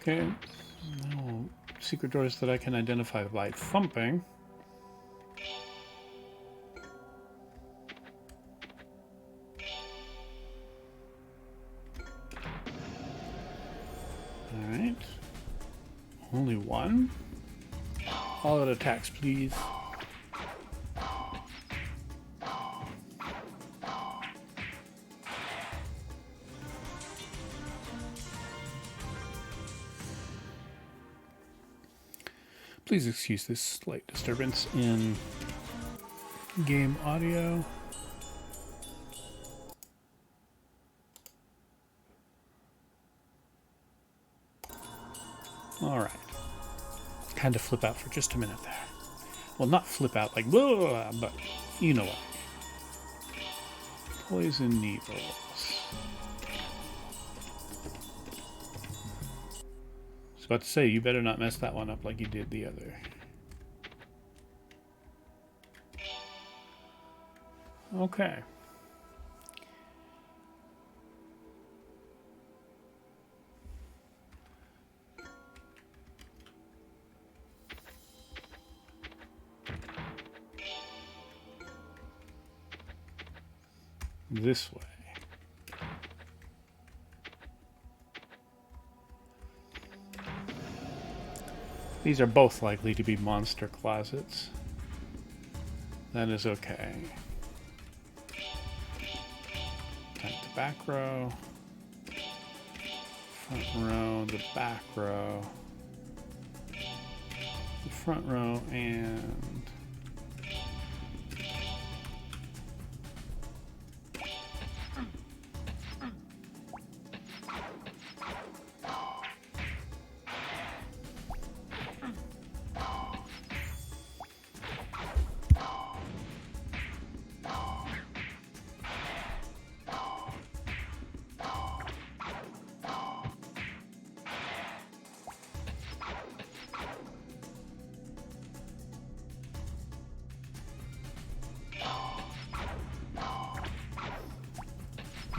Okay, now secret doors that I can identify by thumping. Alright. Only one. All out attacks, please. Please excuse this slight disturbance in game audio. Alright. Kind of flip out for just a minute there. Well, not flip out like, whoa, but you know what. Poison needles. I was about to say, you better not mess that one up like you did the other. Okay. This way. These are both likely to be monster closets. That is okay. Back to back row. Front row, the back row. The front row, and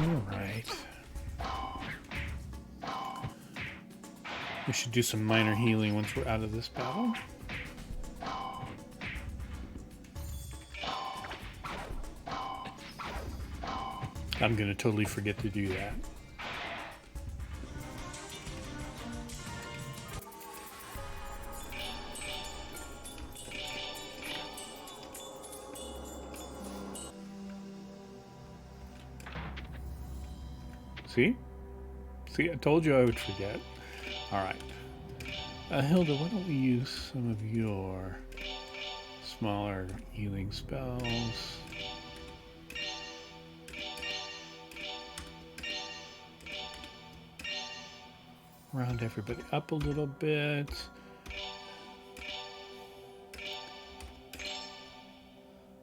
Alright. We should do some minor healing once we're out of this battle. I'm going to totally forget to do that. See? See, I told you I would forget. Alright. Hilda, why don't we use some of your smaller healing spells? Round everybody up a little bit.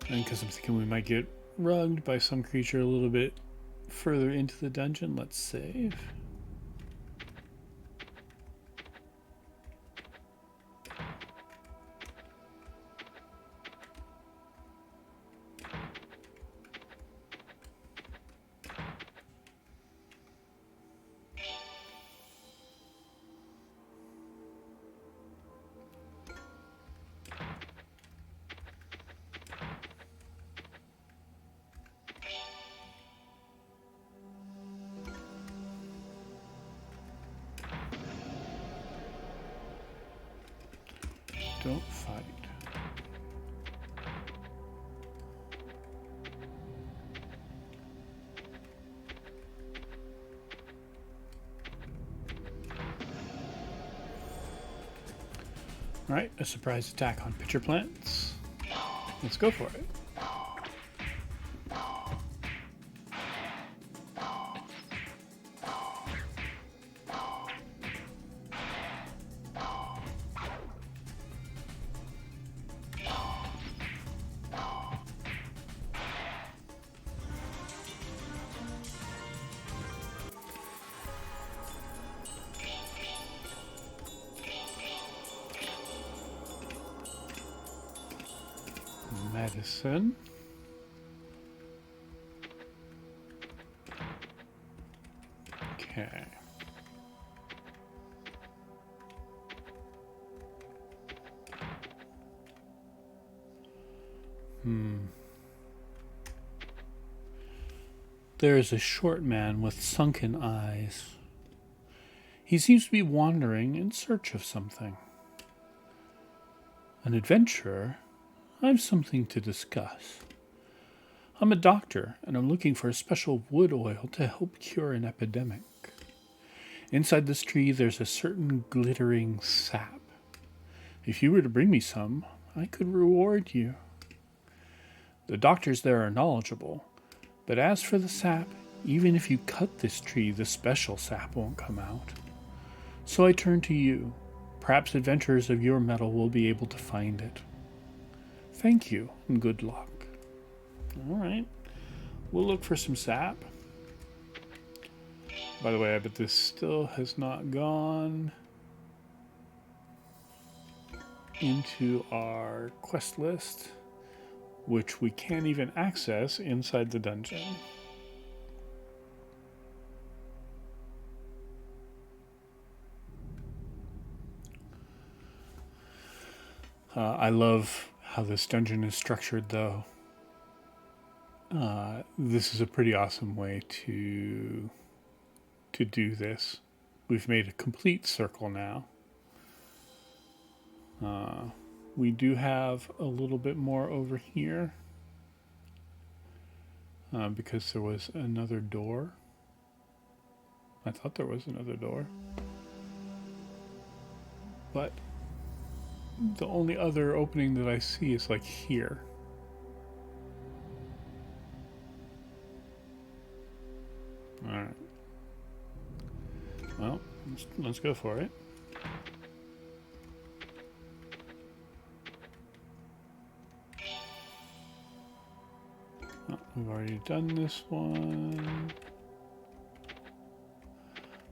And because I'm thinking we might get rugged by some creature a little bit further into the dungeon, let's save. Don't fight. Alright, a surprise attack on pitcher plants. Let's go for it. Medicine. Okay. There is a short man with sunken eyes. He seems to be wandering in search of something. An adventurer? I've something to discuss. I'm a doctor, and I'm looking for a special wood oil to help cure an epidemic. Inside this tree, there's a certain glittering sap. If you were to bring me some, I could reward you. The doctors there are knowledgeable, but as for the sap, even if you cut this tree, the special sap won't come out. So I turn to you. Perhaps adventurers of your mettle will be able to find it. Thank you, and good luck. Alright. We'll look for some sap. By the way, I bet this still has not gone into our quest list, which we can't even access inside the dungeon. I love how this dungeon is structured, though. This is a pretty awesome way to do this. We've made a complete circle now. We do have a little bit more over here because there was another door. I thought there was another door, but the only other opening that I see is like here. Alright. Well, let's go for it. Oh, we've already done this one.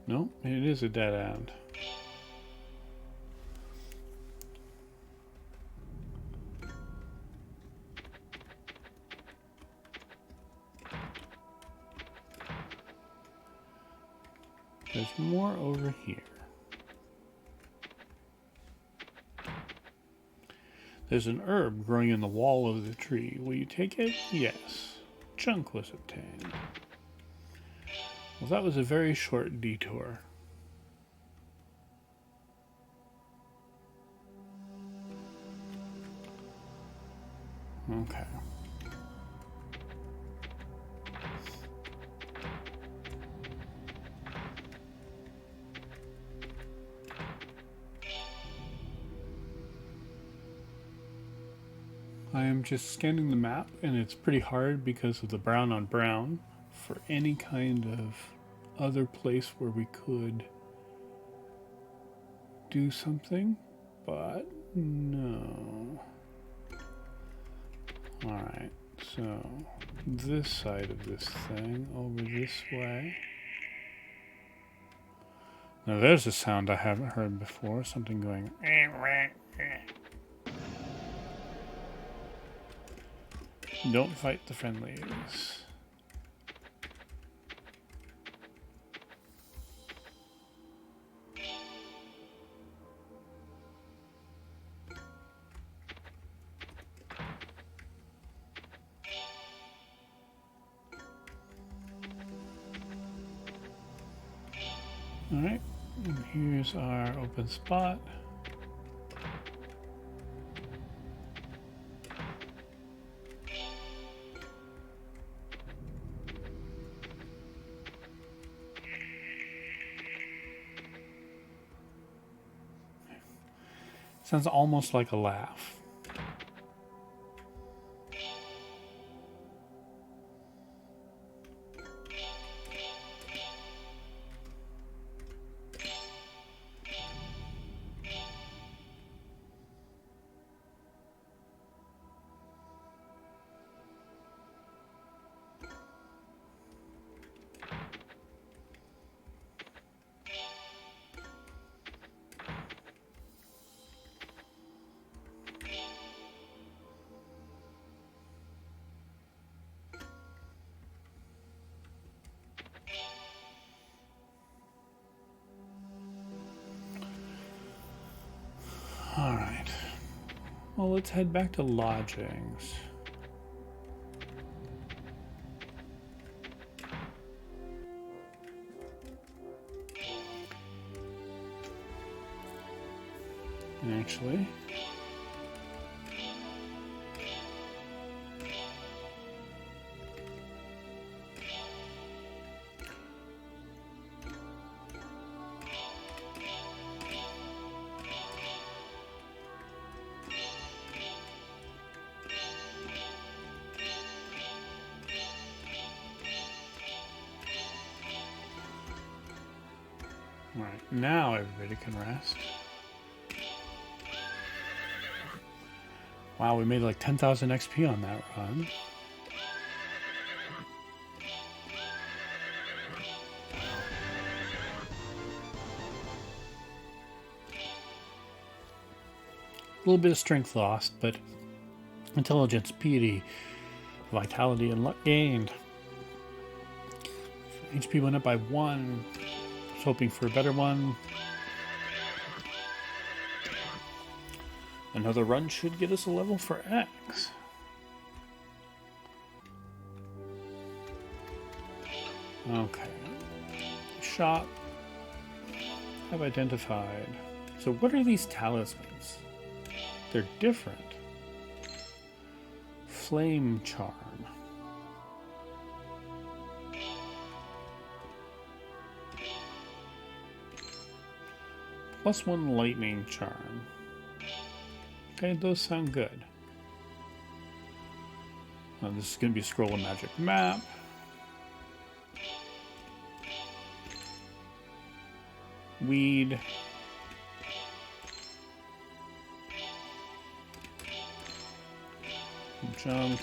No, it is a dead end. There's more over here. There's an herb growing in the wall of the tree. Will you take it? Yes. Junk was obtained. Well, that was a very short detour. Okay. I am just scanning the map, and it's pretty hard because of the brown on brown for any kind of other place where we could do something, but no. Alright, so this side of this thing over this way. Now there's a sound I haven't heard before, something going. Don't fight the friendlies. Alright, and here's our open spot. Sounds almost like a laugh. Alright. Well, let's head back to lodgings. Actually, all right, now everybody can rest. Wow, we made like 10,000 XP on that run. A little bit of strength lost, but intelligence, piety, vitality, and luck gained. HP went up by 1. I was hoping for a better one. Another run should get us a level for X. Okay. Shop. Have identified. So what are these talismans? They're different. Flame charm. +1 lightning charm. Okay, those sound good. This is going to be a scroll of magic map. Weed. Junk.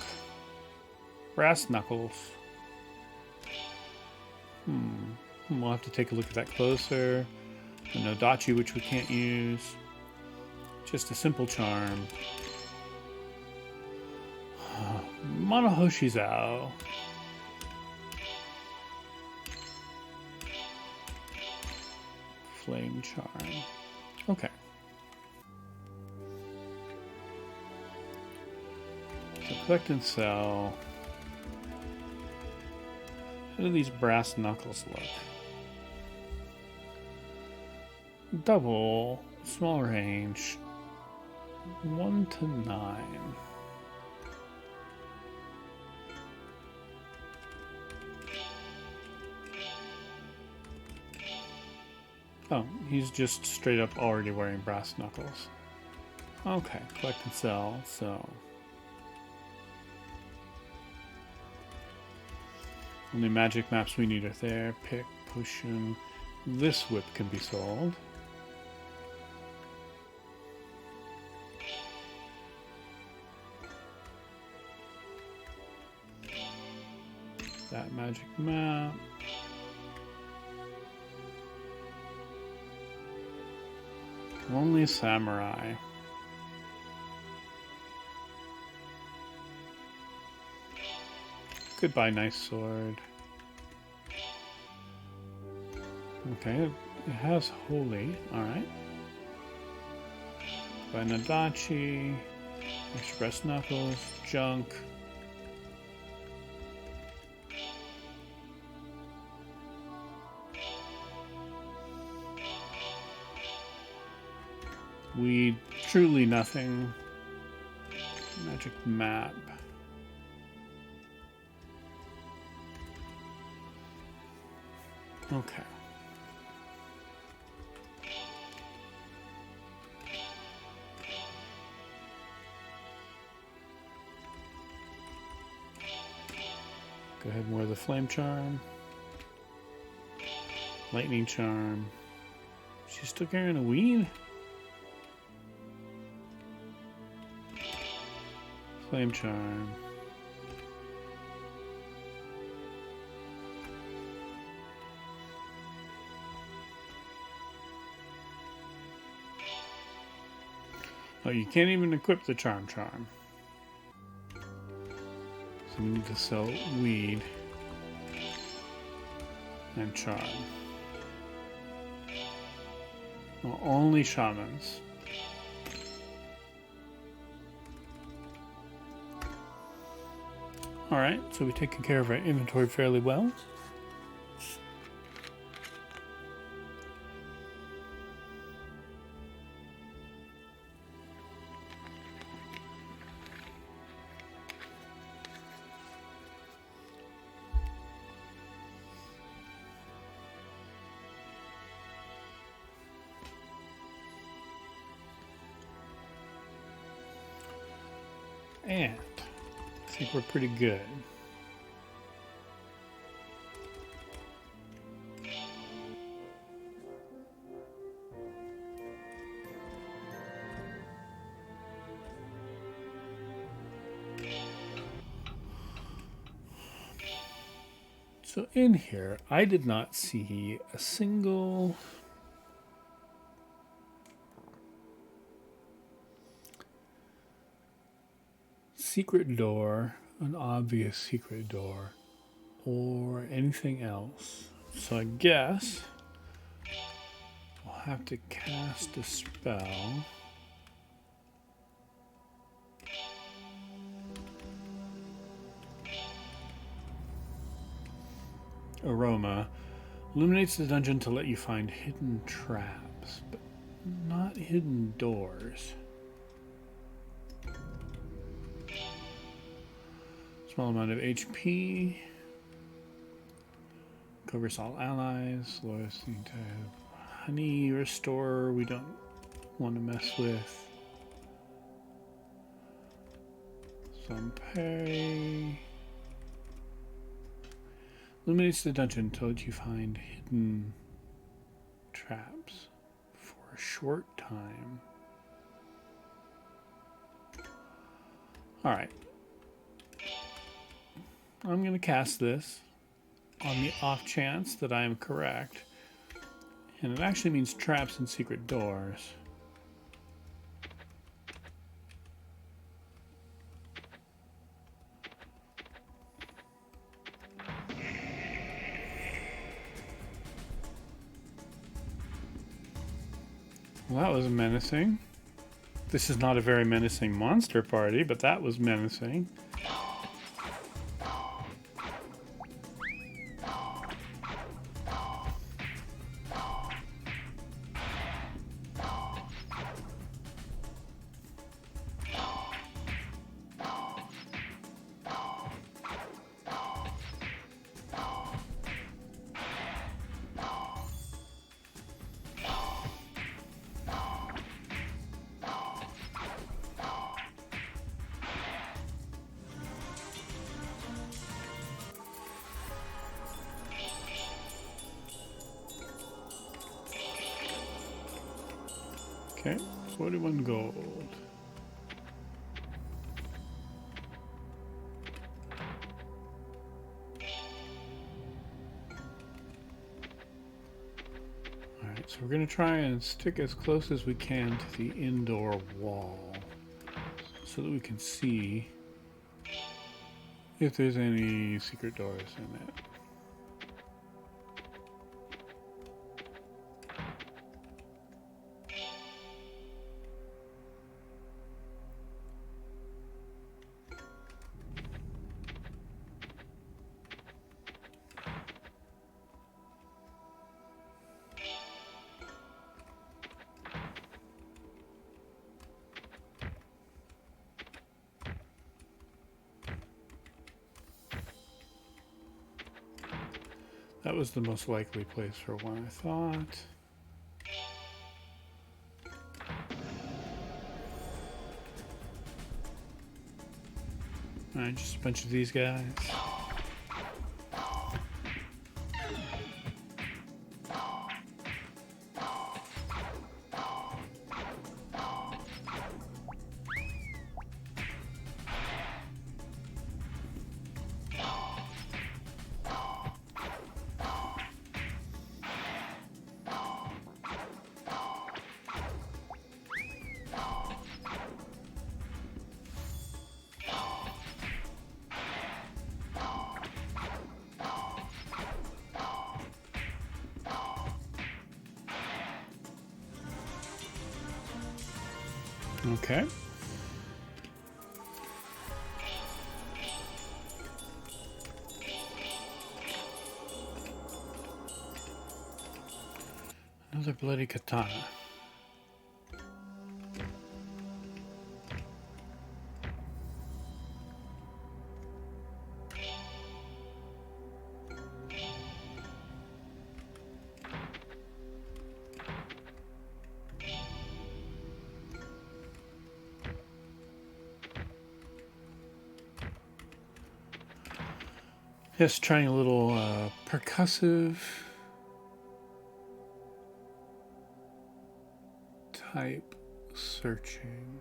Brass knuckles. We'll have to take a look at that closer. The Nodachi, which we can't use. Just a simple charm. Monohoshizao. flame charm. Okay. So collect and sell. How do these brass knuckles look? Double, small range, 1 to 9. Oh, he's just straight up already wearing brass knuckles. Okay, collect and sell, so. Only magic maps we need are there. Pick, potion. This whip can be sold. That magic map. Only samurai. Goodbye, nice sword. Okay, it has holy. Alright. By Nadachi. Express knuckles. Junk. Weed, truly nothing. Magic map. Okay. Go ahead and wear the flame charm. Lightning charm. She's still carrying a weed? Flame charm. Oh, you can't even equip the charm. So we need to sell weed and charm. Well, only shamans. Alright, so we've taken care of our inventory fairly well. And I think we're pretty good. So in here, I did not see a single secret door, an obvious secret door, or anything else. So I guess I'll have to cast a spell. Aroma illuminates the dungeon to let you find hidden traps, but not hidden doors. Small amount of HP. Covers all allies. Lowest thing to have. Honey restore we don't want to mess with. Some parry. Illuminates the dungeon until you find hidden traps for a short time. Alright. I'm going to cast this on the off chance that I am correct. And it actually means traps and secret doors. Well, that was menacing. This is not a very menacing monster party, but that was menacing. Okay, 41 gold. Alright, so we're going to try and stick as close as we can to the indoor wall so that we can see if there's any secret doors in it. That was the most likely place for one, I thought. Alright, just a bunch of these guys. Okay. Another bloody katana. Just trying a little percussive type searching.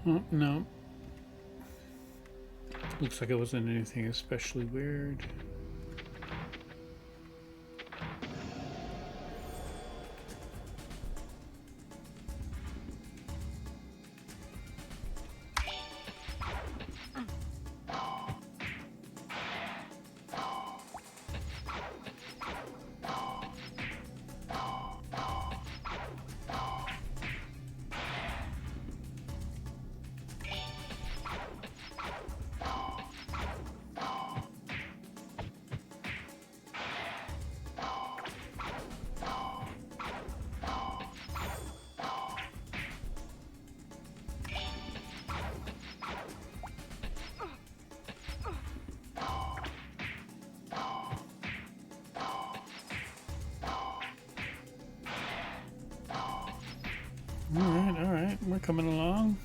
Oh, no. Looks like it wasn't anything especially weird. We're coming along.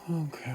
Okay.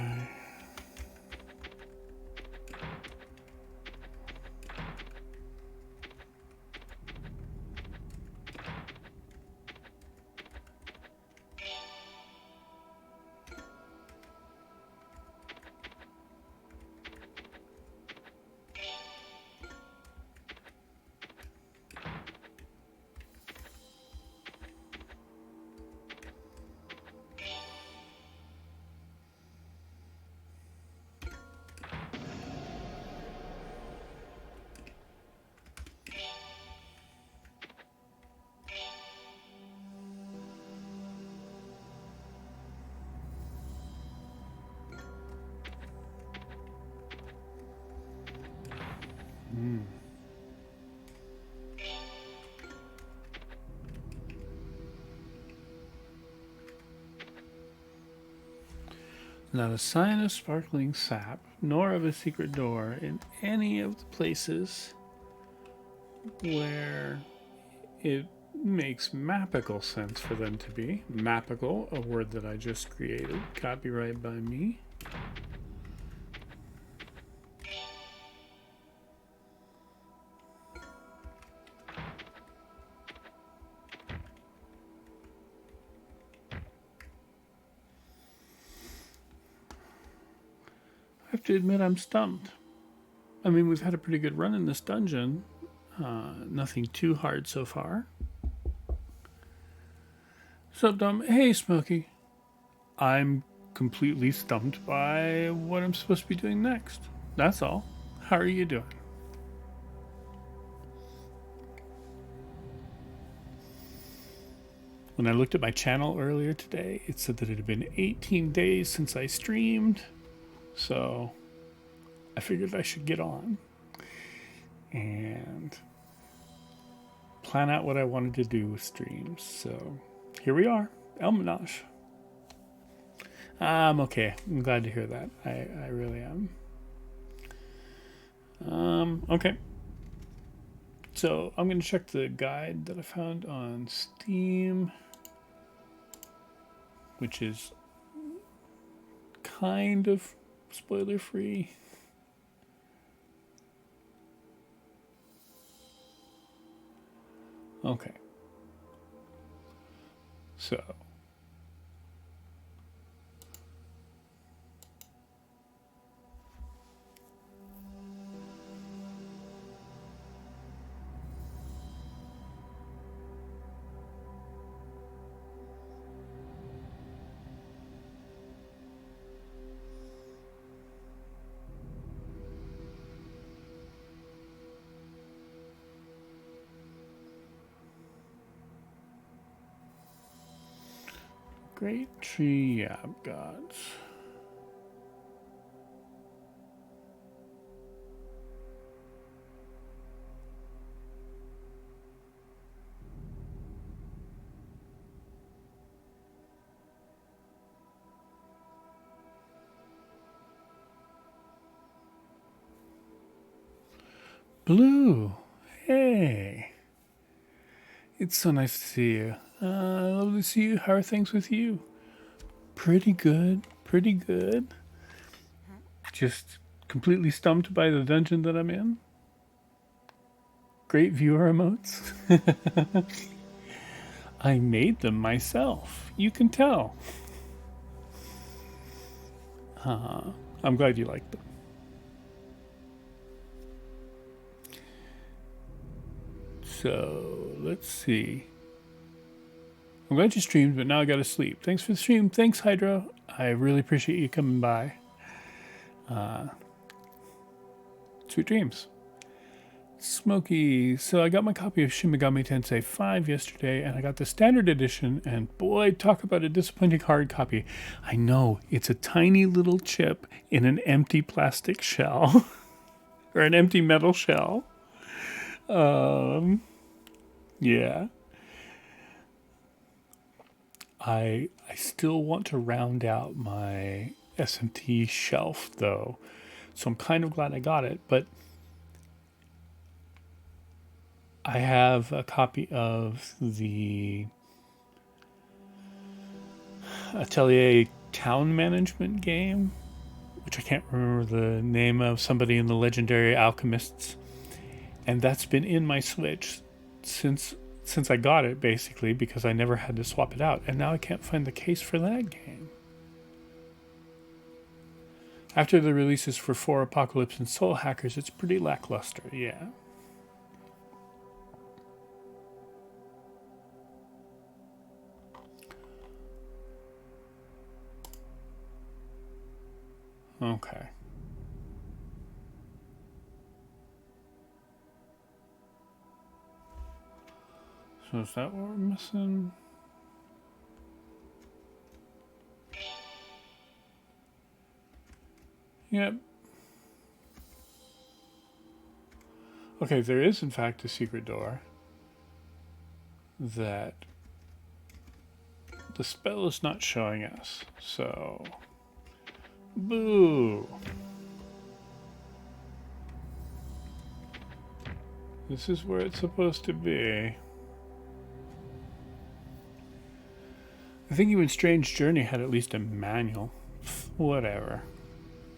Not a sign of sparkling sap, nor of a secret door in any of the places where it makes mapical sense for them to be. Mapical, a word that I just created, copyright by me. I have to admit I'm stumped. I mean, we've had a pretty good run in this dungeon. Nothing too hard so far. So dumb. Hey, Smokey. I'm completely stumped by what I'm supposed to be doing next. That's all. How are you doing? When I looked at my channel earlier today, it said that it had been 18 days since I streamed. So I figured I should get on and plan out what I wanted to do with streams. So here we are, Elminage. I'm okay. I'm glad to hear that. I really am. Okay. So I'm going to check the guide that I found on Steam, which is kind of spoiler free. Okay. So Great Tree Gods. Blue, hey. It's so nice to see you. Lovely to see you. How are things with you? Pretty good, pretty good. Just completely stumped by the dungeon that I'm in. Great viewer emotes. I made them myself. You can tell. I'm glad you liked them. So, let's see. I'm glad you streamed, but now I gotta sleep. Thanks for the stream. Thanks, Hydro. I really appreciate you coming by. Sweet dreams. Smokey. So I got my copy of Shin Megami Tensei 5 yesterday, and I got the standard edition, and boy, talk about a disappointing hard copy. I know, it's a tiny little chip in an empty plastic shell, or an empty metal shell. Yeah. I still want to round out my SMT shelf, though, so I'm kind of glad I got it, but I have a copy of the Atelier Town Management game, which I can't remember the name of, somebody in the Legendary Alchemists, and that's been in my Switch since I got it, basically, because I never had to swap it out, and now I can't find the case for that game. After the releases for 4 Apocalypse and Soul Hackers, it's pretty lackluster, yeah. Okay. So is that what we're missing? Yep. Okay, there is in fact a secret door that the spell is not showing us, so boo. This is where it's supposed to be. I think even Strange Journey had at least a manual. Whatever.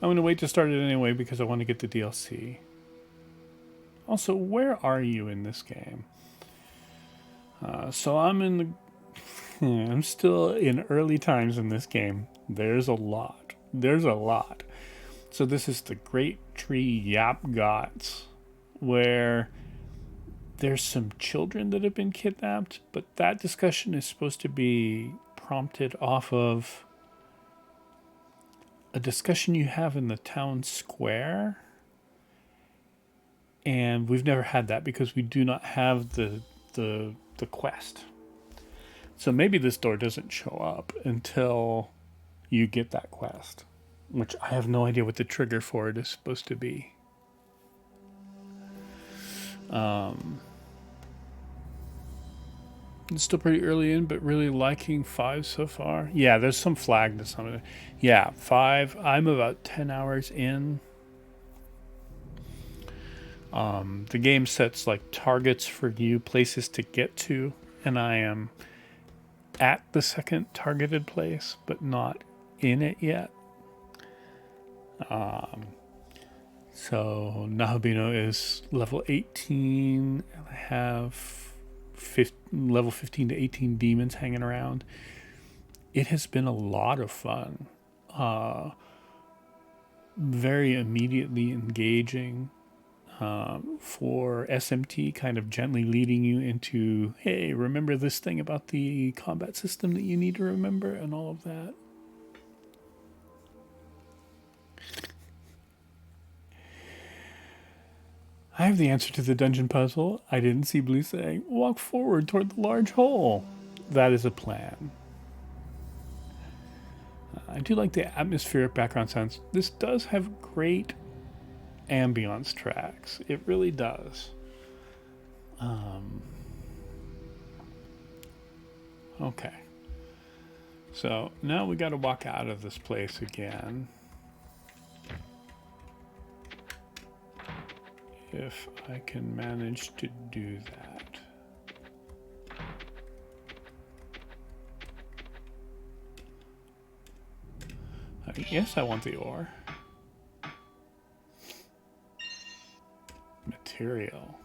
I'm going to wait to start it anyway because I want to get the DLC. Also, where are you in this game? So I'm in the... I'm still in early times in this game. There's a lot. There's a lot. So this is the Great Tree Yap Gots, where there's some children that have been kidnapped, but that discussion is supposed to be prompted off of a discussion you have in the town square, and we've never had that because we do not have the quest. So maybe this door doesn't show up until you get that quest, which I have no idea what the trigger for it is supposed to be. It's still pretty early in, but really liking 5 so far. Yeah, there's some flagness on it. Yeah, 5. I'm about 10 hours in. The game sets like targets for you, places to get to, and I am at the second targeted place, but not in it yet. So Nahabino is level 18, and I have level 15 to 18 demons hanging around. It has been a lot of fun. Very immediately engaging. For SMT, kind of gently leading you into, hey, remember this thing about the combat system that you need to remember, and all of that. I have the answer to the dungeon puzzle. I didn't see Blue saying, walk forward toward the large hole. That is a plan. I do like the atmospheric background sounds. This does have great ambience tracks. It really does. Okay. So now we got to walk out of this place again. If I can manage to do that. Yes, I want the ore. Material.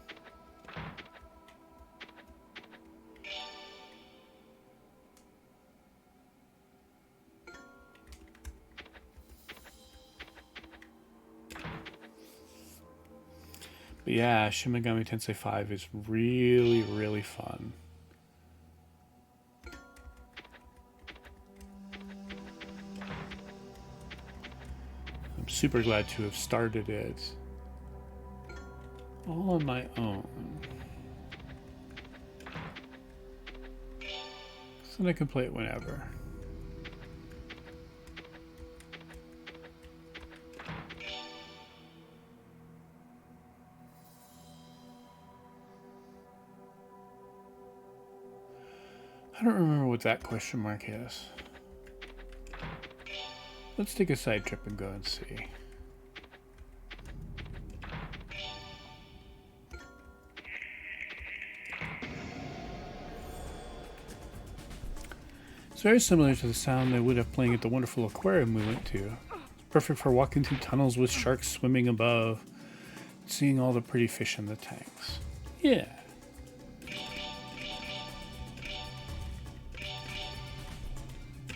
But yeah, Shin Megami Tensei 5 is really, really fun. I'm super glad to have started it. all on my own. So I can play it whenever. I don't remember what that question mark is. Let's take a side trip and go and see. It's very similar to the sound they would have playing at the wonderful aquarium we went to. Perfect for walking through tunnels with sharks swimming above, seeing all the pretty fish in the tanks. Yeah.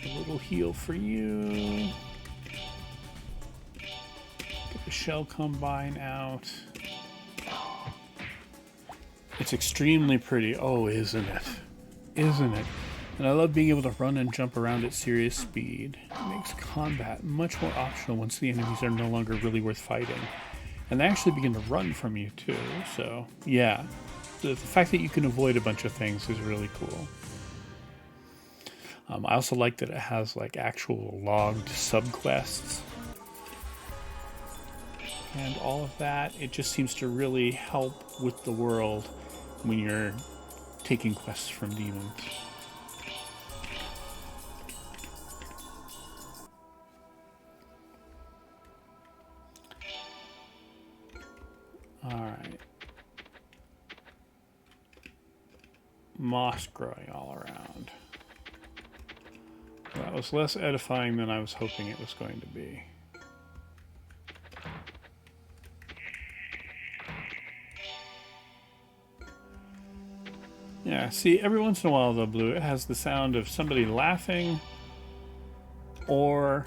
A little heal for you. Get the shell combine out. It's extremely pretty. Oh, isn't it? Isn't it? And I love being able to run and jump around at serious speed. It makes combat much more optional once the enemies are no longer really worth fighting. And they actually begin to run from you too, so yeah. The fact that you can avoid a bunch of things is really cool. I also like that it has like actual logged subquests. And all of that, it just seems to really help with the world when you're taking quests from demons. Alright. Moss growing all around. That was less edifying than I was hoping it was going to be. Yeah, see, every once in a while, though, Blue, it has the sound of somebody laughing or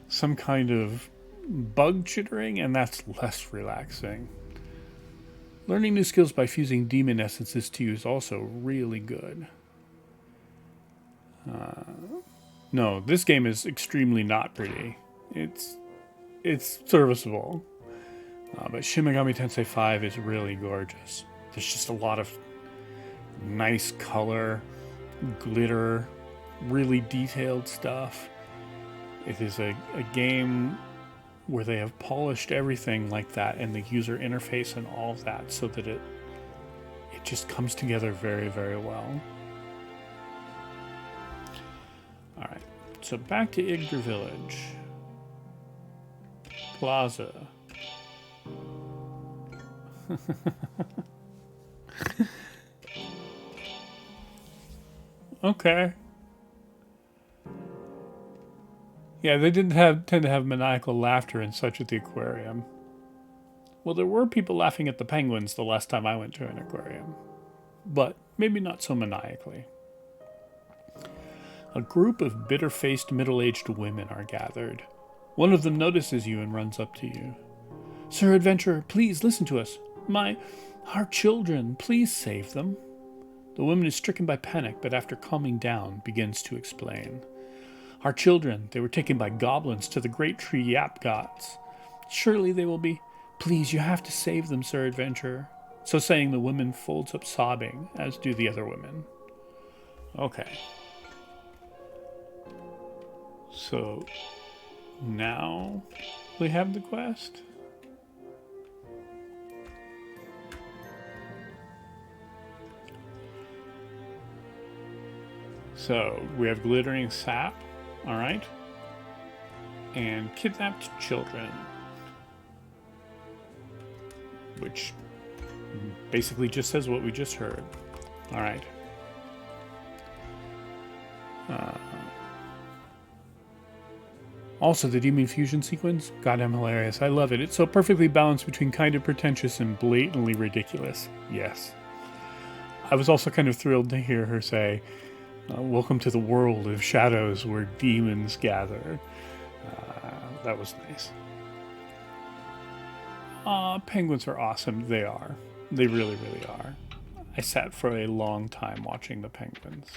some kind of bug chittering, and that's less relaxing. Learning new skills by fusing demon essences to you is also really good. No, this game is extremely not pretty. It's serviceable. But Shin Megami Tensei 5 is really gorgeous. There's just a lot of nice color, glitter, really detailed stuff. It is a game where they have polished everything like that, and the user interface and all of that, so that it just comes together very, very well. Alright, so back to Igdra Village. Plaza. Okay. Yeah, they didn't tend to have maniacal laughter and such at the aquarium. Well, there were people laughing at the penguins the last time I went to an aquarium. But maybe not so maniacally. A group of bitter-faced middle-aged women are gathered. One of them notices you and runs up to you. Sir Adventurer, please listen to us. Our children, please save them. The woman is stricken by panic, but after calming down, begins to explain. Our children, they were taken by goblins to the great tree Yap gods. Surely they will be... Please, you have to save them, Sir Adventurer. So saying, the woman folds up sobbing, as do the other women. Okay. So, now we have the quest? So, we have glittering sap, alright, and kidnapped children, which basically just says what we just heard. Alright. Also, the demon fusion sequence, goddamn hilarious. I love it. It's so perfectly balanced between kind of pretentious and blatantly ridiculous. Yes. I was also kind of thrilled to hear her say, welcome to the world of shadows where demons gather. That was nice. Penguins are awesome. They are. They really, really are. I sat for a long time watching the penguins.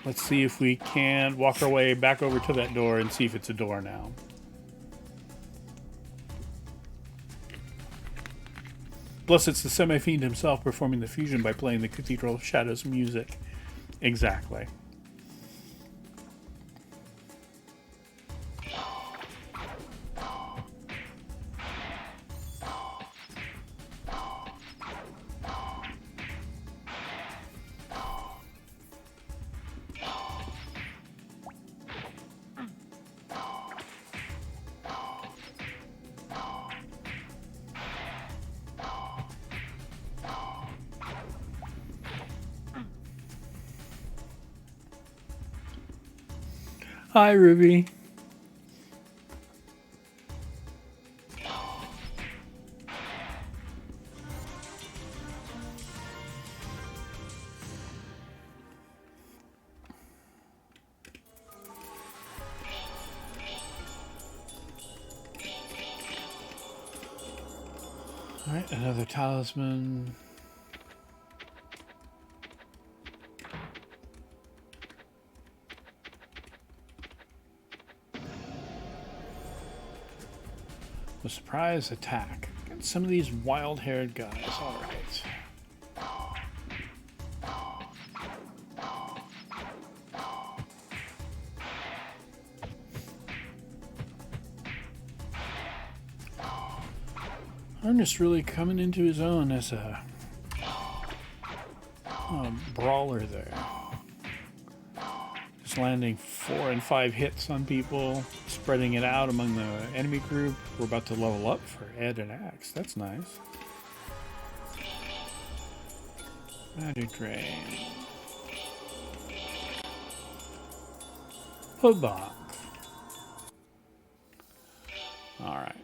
Let's see if we can walk our way back over to that door and see if it's a door now. Plus, it's the Semi-Fiend himself performing the fusion by playing the Cathedral of Shadows music. Exactly. Hi, Ruby. All right, another talisman. A surprise attack against some of these wild-haired guys. All right. Ernest really coming into his own as a brawler there. Just landing 4 and 5 hits on people, spreading it out among the enemy group. We're about to level up for Ed and Axe. That's nice. Magic Drain. Hoodlock. Alright.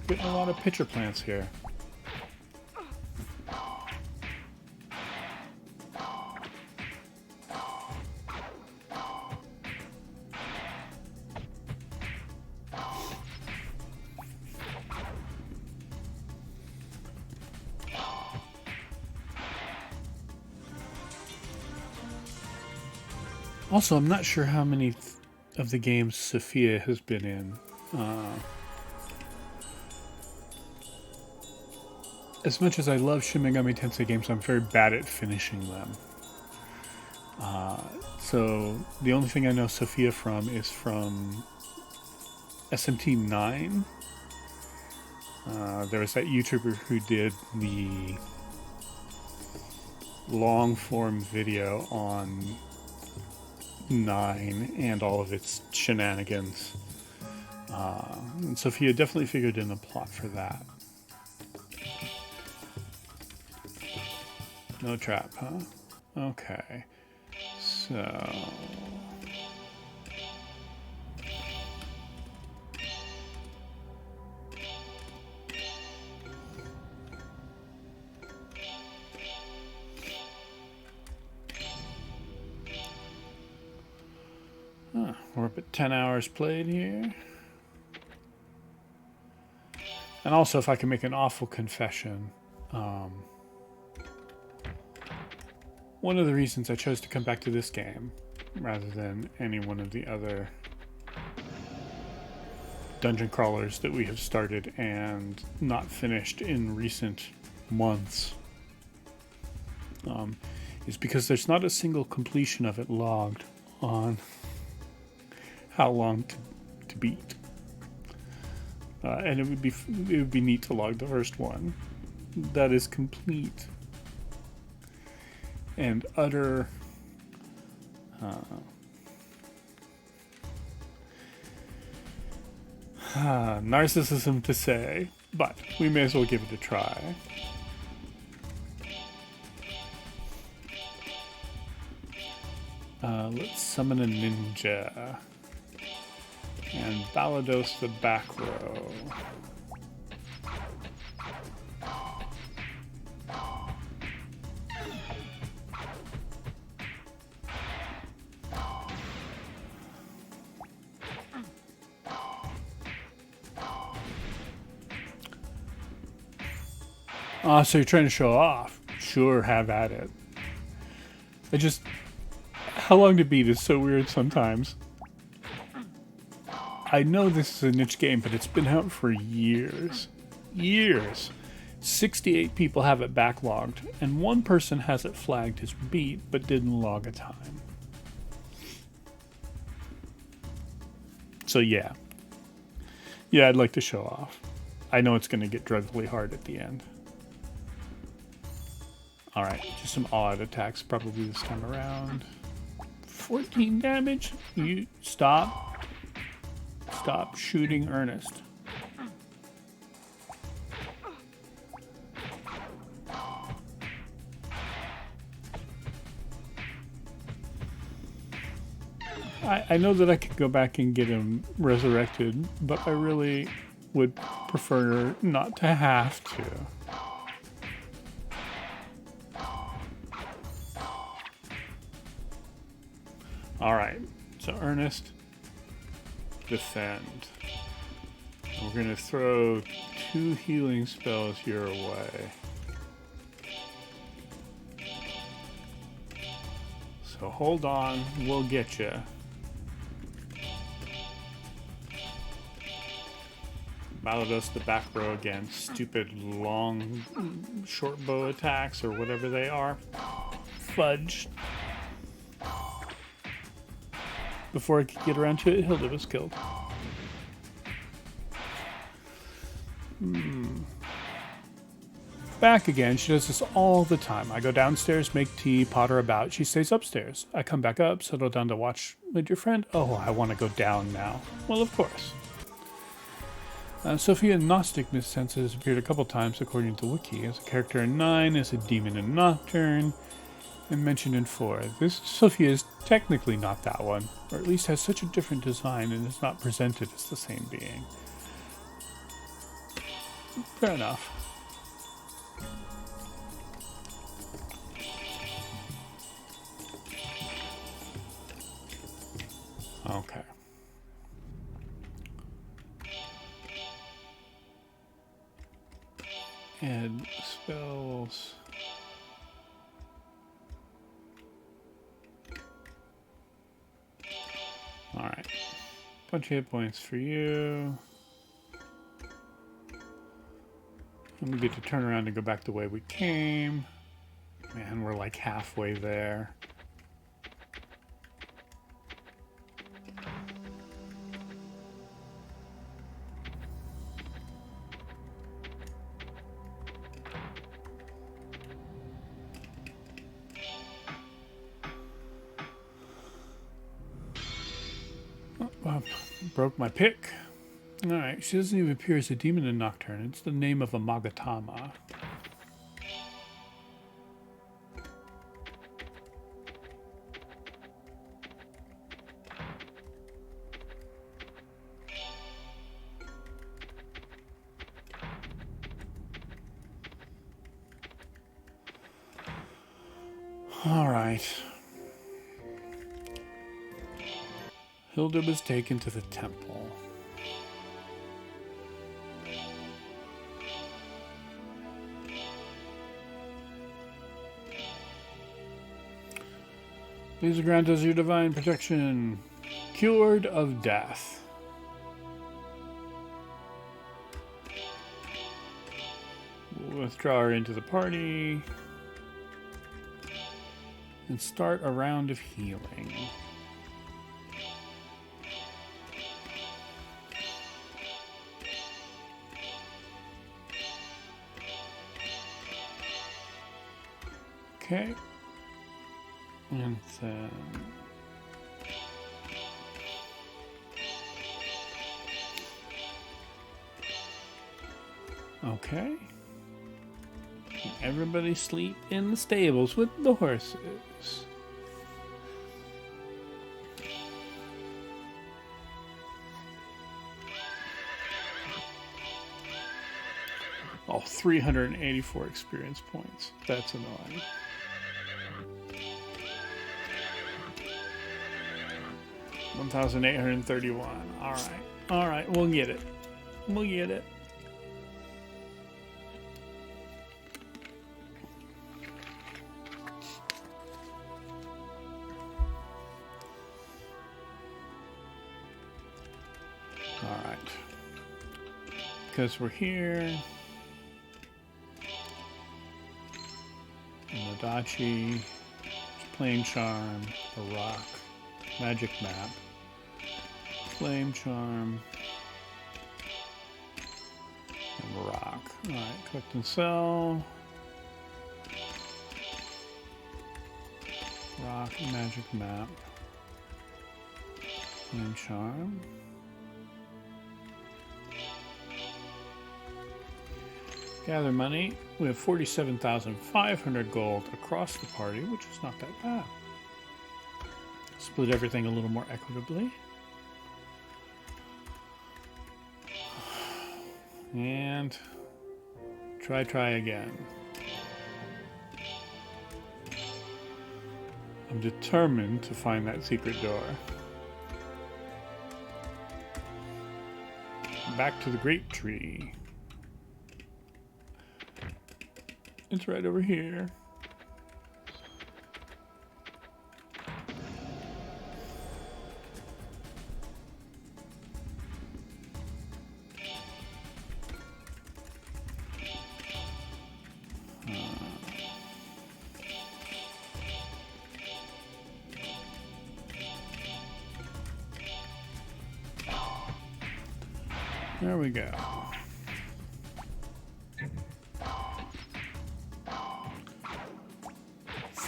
Getting a lot of pitcher plants here. Also, I'm not sure how many of the games Sophia has been in. As much as I love Shin Megami Tensei games, I'm very bad at finishing them. So the only thing I know Sophia from is from SMT 9. There was that YouTuber who did the long-form video on 9 and all of its shenanigans. And Sophia definitely figured in the plot for that. No trap, huh? Okay. So... we're up at 10 hours played here. And also, if I can make an awful confession, one of the reasons I chose to come back to this game rather than any one of the other dungeon crawlers that we have started and not finished in recent months is because there's not a single completion of it logged on how long to beat. And it would be neat to log the first one. That is complete and utter narcissism to say, but we may as well give it a try. Let's summon a ninja and Balados the back row. So you're trying to show off. Sure, have at it. How long to beat is so weird sometimes. I know this is a niche game, but it's been out for years. Years. 68 people have it backlogged, and one person has it flagged as beat, but didn't log a time. So yeah. Yeah, I'd like to show off. I know it's going to get dreadfully hard at the end. Alright, just some odd attacks probably this time around. 14 damage? You stop. Stop shooting Ernest. I know that I could go back and get him resurrected, but I really would prefer not to have to. Alright, so Ernest, defend. We're going to throw 2 healing spells your way. So hold on, we'll get you. Malados the back row again. Stupid long short bow attacks or whatever they are. Fudge. Before I could get around to it, Hilda was killed. Back again. She does this all the time. I go downstairs, make tea, potter about. She stays upstairs. I come back up, settle down to watch with your friend. Oh, I want to go down now. Well, of course. Sophia Gnostic Missense has appeared a couple times according to Wiki. As a character in 9, as a demon in Nocturne, and mentioned in 4. This Sophia is technically not that one, or at least has such a different design and is not presented as the same being. Fair enough. Okay. And spells. Alright. Bunch of hit points for you. And we get to turn around and go back the way we came. Man, we're like halfway there. Broke my pick. Alright, she doesn't even appear as a demon in Nocturne. It's the name of a Magatama. Alright. Hilda was taken to the temple. Please grant us your divine protection. Cured of death. We'll withdraw her into the party. And start a round of healing. Okay. And then... Okay. Everybody sleep in the stables with the horses. Oh, 384 experience points. That's annoying. $1,831. Alright. Alright, we'll get it. We'll get it. Alright. Because we're here. Nodachi, Flame Charm, a rock, magic map, Flame Charm, and rock. Alright, collect and sell. Rock, magic map, Flame Charm. Gather money. We have 47,500 gold across the party, which is not that bad. Split everything a little more equitably. And try again. I'm determined to find that secret door. Back to the grape tree. It's right over here. There we go.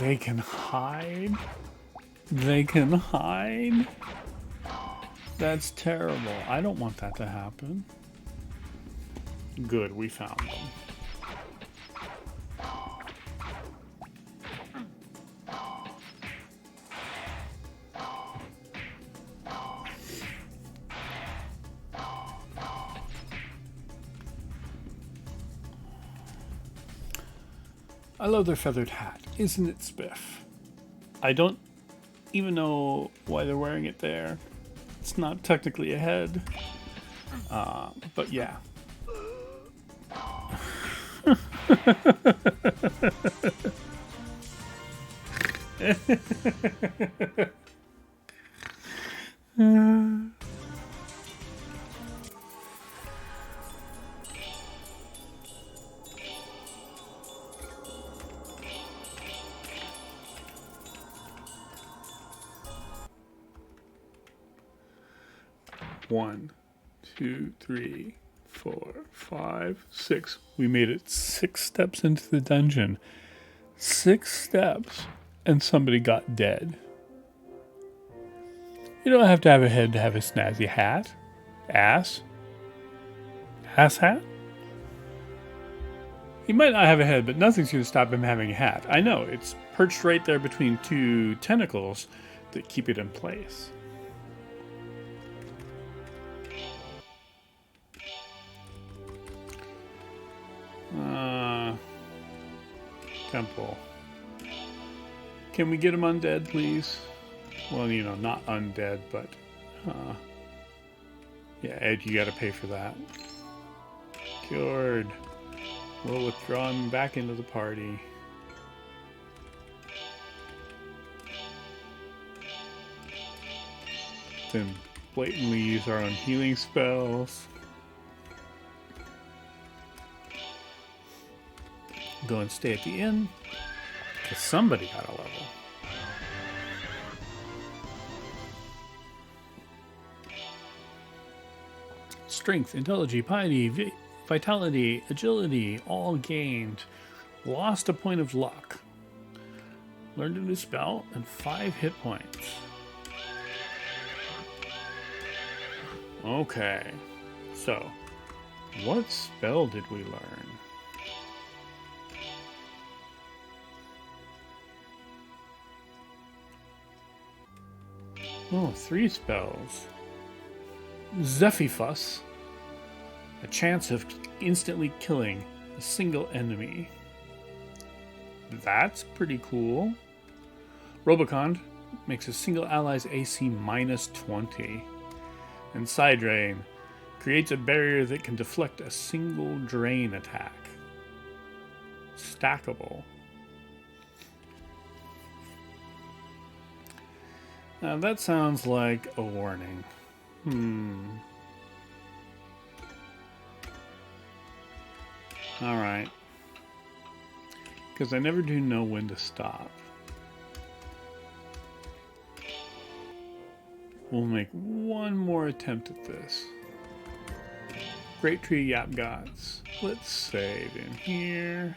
They can hide? They can hide? That's terrible. I don't want that to happen. Good, we found them. I love their feathered hat. Isn't it spiff? I don't even know why they're wearing it there. It's not technically a head. But yeah. One, 2, 3, 4, 5, 6. We made it 6 steps into the dungeon. 6 steps, and somebody got dead. You don't have to have a head to have a snazzy hat. Ass? Ass hat? He might not have a head, but nothing's going to stop him having a hat. I know, it's perched right there between 2 tentacles that keep it in place. Temple. Can we get him undead, please? Well, you know, not undead, but... yeah, Ed, you gotta pay for that. Cured. We'll withdraw him back into the party. Then blatantly use our own healing spells. Go and stay at the inn, because somebody got a level. Strength, intelligence, piety, vitality, agility, all gained. Lost a point of luck. Learned a new spell and 5 hit points. Okay, so what spell did we learn? Oh, 3 spells. Zephifus. A chance of instantly killing a single enemy. That's pretty cool. Robocond makes a single ally's AC minus 20. And Side Drain creates a barrier that can deflect a single drain attack. Stackable. Now that sounds like a warning. Alright. Because I never do know when to stop. We'll make one more attempt at this. Great Tree Yap Gods. Let's save in here.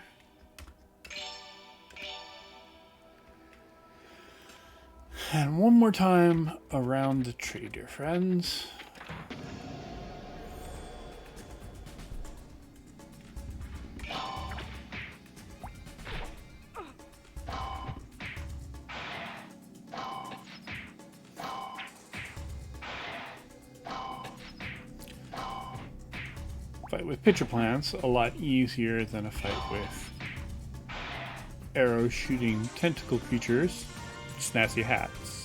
And one more time around the tree, dear friends. Fight with pitcher plants, a lot easier than a fight with arrow shooting tentacle creatures. Snazzy hats.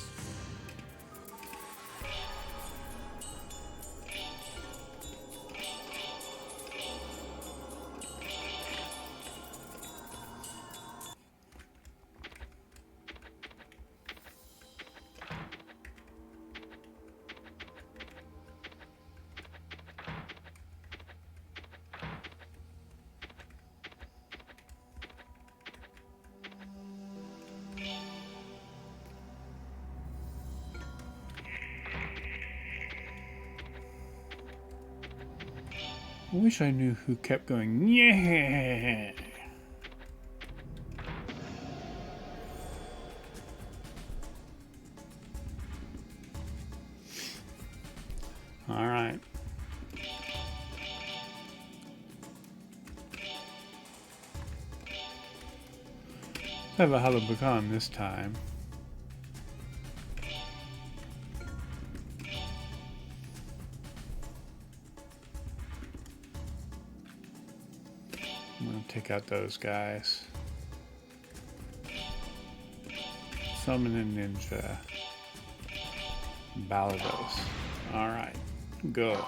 I wish I knew who kept going, yeah. All right. Let's have a Halabukan this time. I'm going to take out those guys. Summon a ninja. Balados. Alright. Go.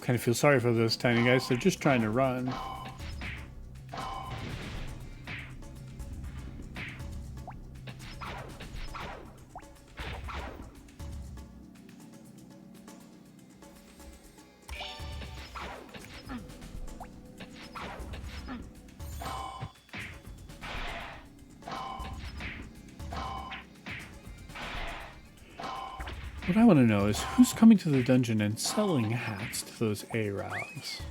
Kind of feel sorry for those tiny guys. They're just trying to run. What I want to know is who's coming to the dungeon and selling hats to those Arabs.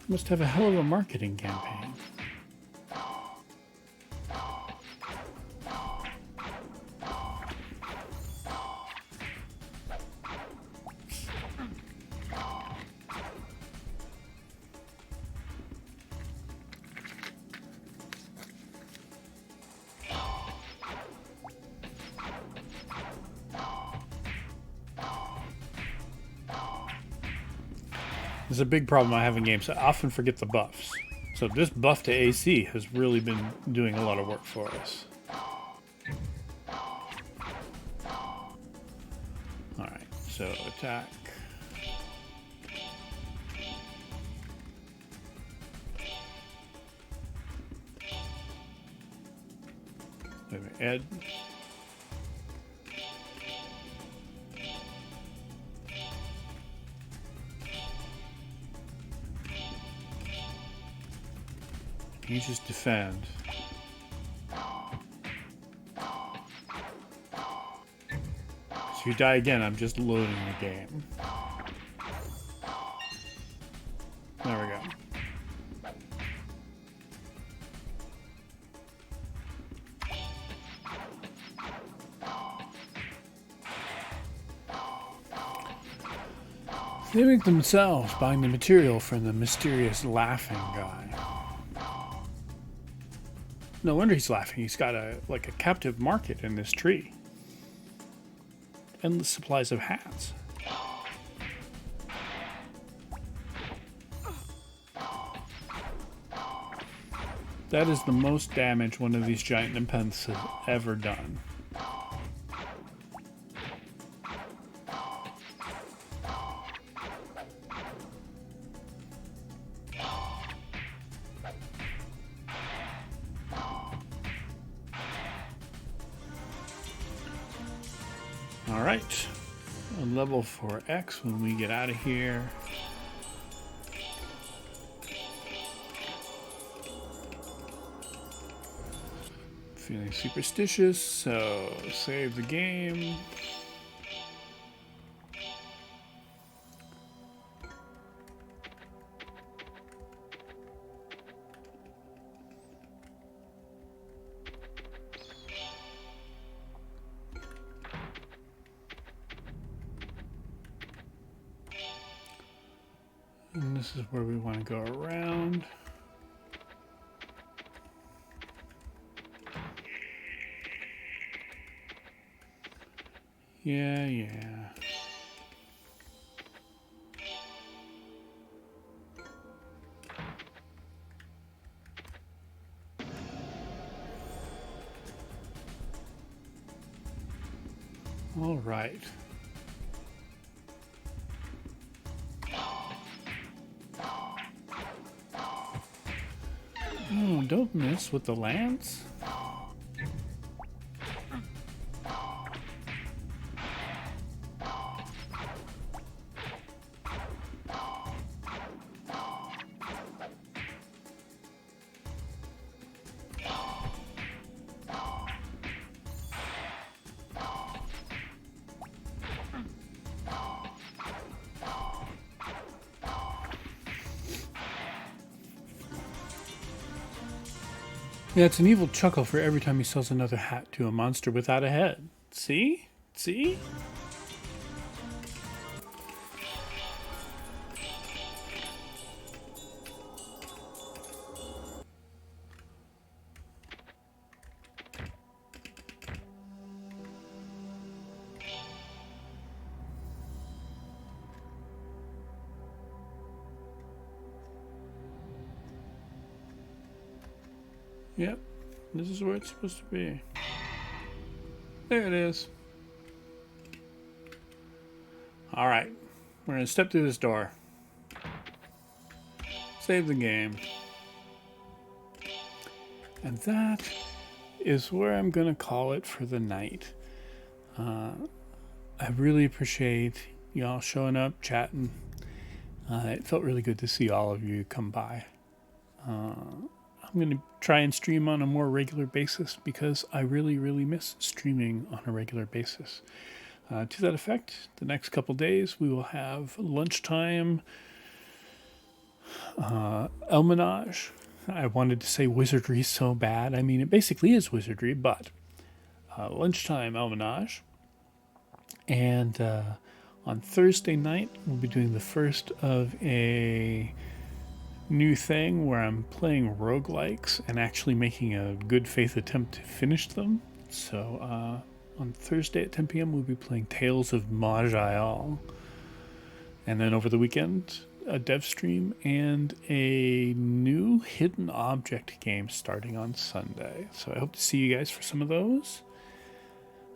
Must have a hell of a marketing campaign. This is a big problem I have in games. I often forget the buffs. So this buff to AC has really been doing a lot of work for us. Alright, so attack. Wait a minute, Ed. You just defend. If you die again, I'm just loading the game. There we go. They make themselves buying the material from the mysterious laughing guy. No wonder he's laughing. He's got a captive market in this tree. Endless supplies of hats. That is the most damage one of these giant nepenthes has ever done. Alright. A level for X when we get out of here. Feeling superstitious, so save the game. And this is where we want to go around. Yeah. All right. Oh, don't mess with the lance. Yeah, it's an evil chuckle for every time he sells another hat to a monster without a head. See? See? Yep, this is where it's supposed to be. There it is. Alright, we're going to step through this door. Save the game. And that is where I'm going to call it for the night. I really appreciate y'all showing up, chatting. It felt really good to see all of you come by. I'm going to try and stream on a more regular basis because I really miss streaming on a regular basis. To that effect, the next couple days we will have lunchtime Elminage. I wanted to say wizardry so bad. I mean, it basically is wizardry, but lunchtime Elminage. And on Thursday night, we'll be doing the first of a new thing where I'm playing roguelikes and actually making a good faith attempt to finish them. So on Thursday at 10 p.m. we'll be playing Tales of Maj'Al. And then over the weekend, a dev stream and a new hidden object game starting on Sunday. So I hope to see you guys for some of those.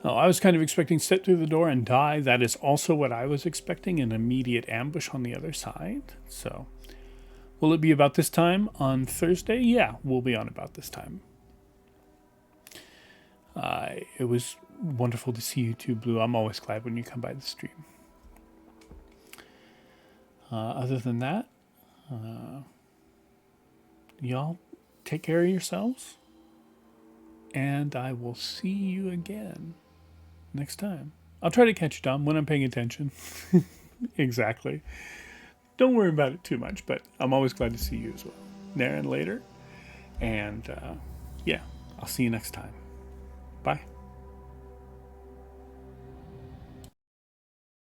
Oh, I was kind of expecting to step through the door and die. That is also what I was expecting, an immediate ambush on the other side. So will it be about this time on Thursday? Yeah, we'll be on about this time. It was wonderful to see you too, Blue. I'm always glad when you come by the stream. Other than that, y'all take care of yourselves. And I will see you again next time. I'll try to catch you, Tom, when I'm paying attention. Exactly. Don't worry about it too much, but I'm always glad to see you as well. There and later. And yeah, I'll see you next time. Bye.